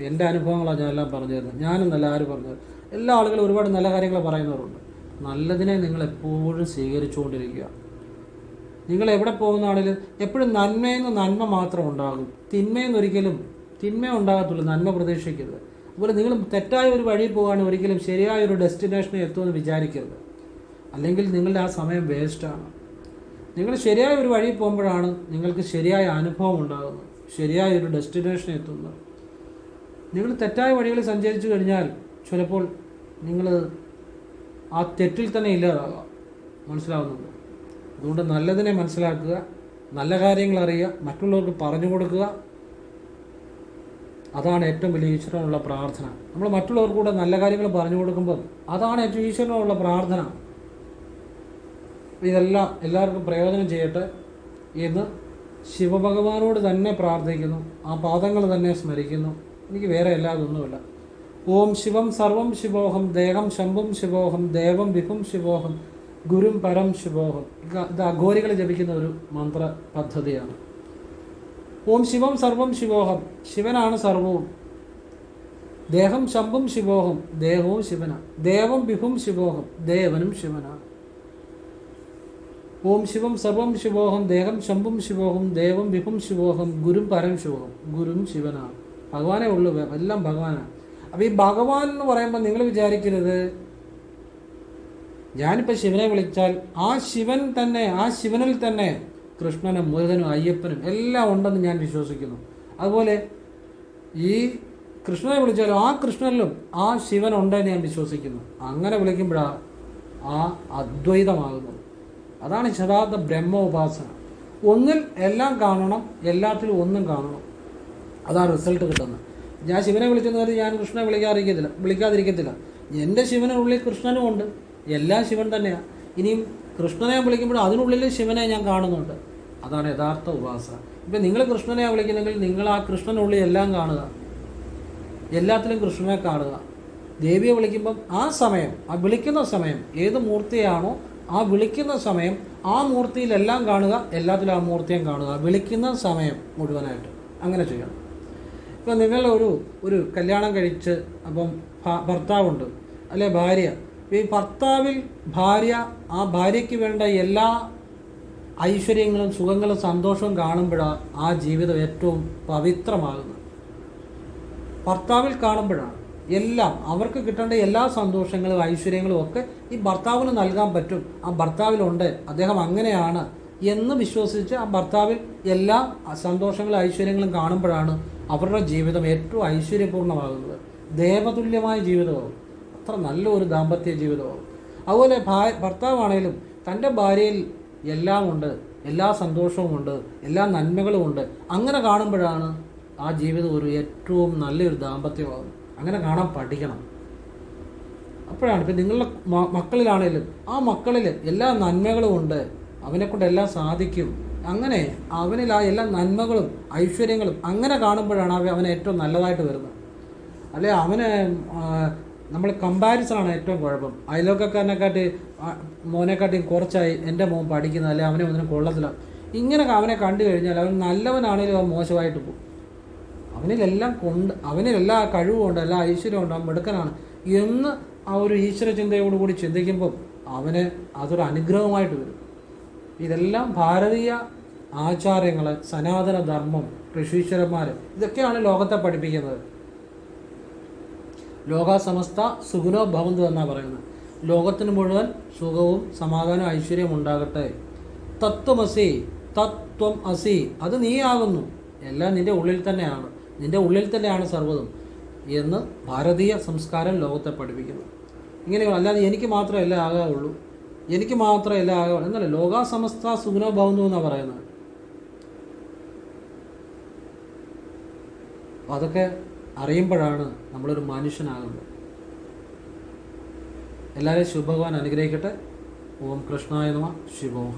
എൻ്റെ അനുഭവങ്ങളാണ് ഞാൻ എല്ലാം പറഞ്ഞു തരുന്നത്. ഞാനും നല്ല ആര് പറഞ്ഞത്. എല്ലാ ആളുകളും ഒരുപാട് നല്ല കാര്യങ്ങൾ പറയുന്നവരുണ്ട്. നല്ലതിനെ നിങ്ങൾ എപ്പോഴും സ്വീകരിച്ചുകൊണ്ടിരിക്കുക. നിങ്ങൾ എവിടെ പോകുന്നതാണെങ്കിലും എപ്പോഴും നന്മയെന്ന് നന്മ മാത്രം ഉണ്ടാകും, തിന്മയെന്നൊരിക്കലും തിന്മ ഉണ്ടാകത്തുള്ളൂ. നന്മ പ്രതീക്ഷിക്കരുത്. അതുപോലെ നിങ്ങൾ തെറ്റായ ഒരു വഴി പോകുകയാണെങ്കിൽ ഒരിക്കലും ശരിയായ ഒരു ഡെസ്റ്റിനേഷനിൽ എത്തുമെന്ന് വിചാരിക്കരുത്. അല്ലെങ്കിൽ നിങ്ങളുടെ ആ സമയം വേസ്റ്റാണ്. നിങ്ങൾ ശരിയായ ഒരു വഴി പോകുമ്പോഴാണ് നിങ്ങൾക്ക് ശരിയായ അനുഭവം ഉണ്ടാകുന്നത്, ശരിയായ ഒരു ഡെസ്റ്റിനേഷനിൽ എത്തുന്നത്. നിങ്ങൾ തെറ്റായ വഴികളിൽ സഞ്ചരിച്ചു കഴിഞ്ഞാൽ ചിലപ്പോൾ നിങ്ങൾ ആ തെറ്റിൽ തന്നെ ഇല്ലാതാകാം. മനസ്സിലാവുന്നുണ്ട്? അതുകൊണ്ട് നല്ലതിനെ മനസ്സിലാക്കുക, നല്ല കാര്യങ്ങൾ അറിയുക, മറ്റുള്ളവർക്ക് പറഞ്ഞു കൊടുക്കുക. അതാണ് ഏറ്റവും വലിയ ഈശ്വരനുള്ള പ്രാർത്ഥന. നമ്മൾ മറ്റുള്ളവർക്ക് കൂടെ നല്ല കാര്യങ്ങൾ പറഞ്ഞു കൊടുക്കുമ്പോൾ അതാണ് ഏറ്റവും ഈശ്വരനുള്ള പ്രാർത്ഥന. ഇതെല്ലാം എല്ലാവർക്കും പ്രയോജനം ചെയ്യട്ടെ എന്ന് ശിവഭഗവാനോട് തന്നെ പ്രാർത്ഥിക്കുന്നു. ആ പാദങ്ങൾ തന്നെ സ്മരിക്കുന്നു. എനിക്ക് വേറെ അല്ലാതൊന്നുമില്ല. ഓം ശിവം സർവം ശിവോഹം, ദേഹം ശംഭും ശിവോഹം, ദേവം വിഭും ശിവോഹം, ഗുരും പരം ശിവോഹം. ഇത് അഘോരികൾ ജപിക്കുന്ന ഒരു മന്ത്ര പദ്ധതിയാണ്. ഓം ശിവം സർവം ശിവോഹം, ശിവനാണ് സർവവും. ദേഹം ശംഭും ശിവോഹം, ദേഹവും ശിവനാണ്. ദേവം വിഭും ശിവോഹം, ദേവനും ശിവനാണ്. ഓം ശിവം സർവം ശിവോഹം, ദേഹം ശംഭും ശിവോഹം, ദേവം വിഭും ശിവോഹം, ഗുരും പരം ശിവോഹം. ഗുരും ശിവനാണ്. ഭഗവാനേ ഉള്ളൂ, എല്ലാം ഭഗവാനാണ്. അപ്പോൾ ഈ ഭഗവാൻ എന്ന് പറയുമ്പോൾ നിങ്ങൾ വിചാരിക്കരുത് ഞാനിപ്പോൾ ശിവനെ വിളിച്ചാൽ ആ ശിവൻ തന്നെ, ആ ശിവനിൽ തന്നെ കൃഷ്ണനും മുരുകനും അയ്യപ്പനും എല്ലാം ഉണ്ടെന്ന് ഞാൻ വിശ്വസിക്കുന്നു. അതുപോലെ ഈ കൃഷ്ണനെ വിളിച്ചാലും ആ കൃഷ്ണനിലും ആ ശിവൻ ഉണ്ടെന്ന് ഞാൻ വിശ്വസിക്കുന്നു. അങ്ങനെ വിളിക്കുമ്പോഴാണ് ആ അദ്വൈതമാകുന്നത്. അതാണ് യഥാർത്ഥ ബ്രഹ്മോപാസന. ഒന്നിൽ എല്ലാം കാണണം, എല്ലാത്തിലും ഒന്നും കാണണം. അതാണ് റിസൾട്ട് കിട്ടുന്നത്. ഞാൻ ശിവനെ വിളിച്ചെന്ന് കരുതി ഞാൻ കൃഷ്ണനെ വിളിക്കാതിരിക്കത്തില്ല. എൻ്റെ ശിവനുള്ളിൽ കൃഷ്ണനും ഉണ്ട്, എല്ലാം ശിവൻ തന്നെയാണ്. ഇനിയും കൃഷ്ണനെ വിളിക്കുമ്പോൾ അതിനുള്ളിൽ ശിവനെ ഞാൻ കാണുന്നുണ്ട്. അതാണ് യഥാർത്ഥ ഉപാസന. ഇപ്പം നിങ്ങൾ കൃഷ്ണനെ വിളിക്കുന്നെങ്കിൽ നിങ്ങൾ ആ കൃഷ്ണനുള്ളിൽ എല്ലാം കാണുക, എല്ലാത്തിലും കൃഷ്ണനെ കാണുക. ദേവിയെ വിളിക്കുമ്പം ആ സമയം, ആ വിളിക്കുന്ന സമയം ഏത് മൂർത്തിയാണോ ആ വിളിക്കുന്ന സമയം ആ മൂർത്തിയിലെല്ലാം കാണുക, എല്ലാത്തിലും ആ മൂർത്തിയും കാണുക, വിളിക്കുന്ന സമയം മുഴുവനായിട്ട്. അങ്ങനെ ചെയ്യണം. ഇപ്പം നിങ്ങൾ ഒരു കല്യാണം കഴിച്ച് അപ്പം ഭർത്താവുണ്ട് അല്ലെ ഭാര്യ. ഈ ഭർത്താവിൽ ഭാര്യ, ആ ഭാര്യയ്ക്ക് വേണ്ട എല്ലാ ഐശ്വര്യങ്ങളും സുഖങ്ങളും സന്തോഷവും കാണുമ്പോഴാണ് ആ ജീവിതം ഏറ്റവും പവിത്രമാകുന്നത്. ഭർത്താവിൽ കാണുമ്പോഴാണ് എല്ലാം അവർക്ക് കിട്ടേണ്ട എല്ലാ സന്തോഷങ്ങളും ഐശ്വര്യങ്ങളും ഒക്കെ ഈ ഭർത്താവിന് നൽകാൻ പറ്റും. ആ ഭർത്താവിലുണ്ട്, അദ്ദേഹം അങ്ങനെയാണ് എന്ന് വിശ്വസിച്ച് ആ ഭർത്താവിൽ എല്ലാ സന്തോഷങ്ങളും ഐശ്വര്യങ്ങളും കാണുമ്പോഴാണ് അവരുടെ ജീവിതം ഏറ്റവും ഐശ്വര്യപൂർണ്ണമാകുന്നത്. ദേവതുല്യമായ ജീവിതമാകും, അത്ര നല്ലൊരു ദാമ്പത്യ ജീവിതമാകും. അതുപോലെ ഭർത്താവാണേലും തൻ്റെ ഭാര്യയിൽ എല്ലാം ഉണ്ട്, എല്ലാ സന്തോഷവുമുണ്ട്, എല്ലാ നന്മകളുമുണ്ട്. അങ്ങനെ കാണുമ്പോഴാണ് ആ ജീവിതം ഒരു ഏറ്റവും നല്ലൊരു ദാമ്പത്യമാകും. അങ്ങനെ കാണാൻ പഠിക്കണം. അപ്പോഴാണ് ഇപ്പം നിങ്ങളുടെ മക്കളിലാണേലും ആ മക്കളിൽ എല്ലാ നന്മകളും ഉണ്ട്, അവനെക്കൊണ്ട് എല്ലാം സാധിക്കും. അങ്ങനെ അവനിൽ ആ എല്ലാ നന്മകളും ഐശ്വര്യങ്ങളും അങ്ങനെ കാണുമ്പോഴാണ് അവന് ഏറ്റവും നല്ലതായിട്ട് വരുന്നത്. അല്ലെ അവന് നമ്മൾ കമ്പാരിസണാണ് ഏറ്റവും കുഴപ്പം. അയൽവക്കക്കാരനെക്കാട്ടി മോനെക്കാട്ടിയും കുറച്ചായി എൻ്റെ മോൻ പഠിക്കുന്നത്, അല്ലെ അവനെ ഒന്നിനും കൊള്ളത്തില്ല. ഇങ്ങനെ അവനെ കണ്ടു കഴിഞ്ഞാൽ അവൻ നല്ലവനാണെങ്കിലും അവൻ മോശമായിട്ട് പോകും. അവനിലെല്ലാ കഴിവുമുണ്ട്, എല്ലാ ഐശ്വര്യമുണ്ട്, അവൻ മിടുക്കനാണ് എന്ന് ആ ഒരു ഈശ്വര ചിന്തയോടുകൂടി ചിന്തിക്കുമ്പോൾ അവന് അതൊരു അനുഗ്രഹമായിട്ട് വരും. ഇതെല്ലാം ഭാരതീയ ആചാരങ്ങൾ, സനാതന ധർമ്മം, ഋഷീശ്വരന്മാർ ഇതൊക്കെയാണ് ലോകത്തെ പഠിപ്പിക്കുന്നത്. ലോകാസമസ്ത സുഖിനോ ഭവന്തു എന്നാണ് പറയുന്നത്. ലോകത്തിന് മുഴുവൻ സുഖവും സമാധാനവും ഐശ്വര്യവും ഉണ്ടാകട്ടെ. തത്വമസി, തത്വം അസി, അത് നീയാകുന്നു, എല്ലാം നിൻ്റെ ഉള്ളിൽ തന്നെയാണ്, നിൻ്റെ ഉള്ളിൽ തന്നെയാണ് സർവ്വതും എന്ന് ഭാരതീയ സംസ്കാരം ലോകത്തെ പഠിപ്പിക്കുന്നു. ഇങ്ങനെയാണ്. അല്ലാതെ എനിക്ക് മാത്രമല്ല ആകാവുള്ളൂ, എനിക്ക് മാത്രമല്ല ആകാവുള്ളൂ എന്നല്ല. ലോകാസമസ്ത സുഖിനോ ഭവന്തു എന്നാണ് പറയുന്നത്. അതൊക്കെ അറിയുമ്പോഴാണ് നമ്മളൊരു മനുഷ്യനാകുന്നത്. എല്ലാവരെയും ശിവഭഗവാൻ അനുഗ്രഹിക്കട്ടെ. ഓം കൃഷ്ണായ നമഃ. ശിവോഹം.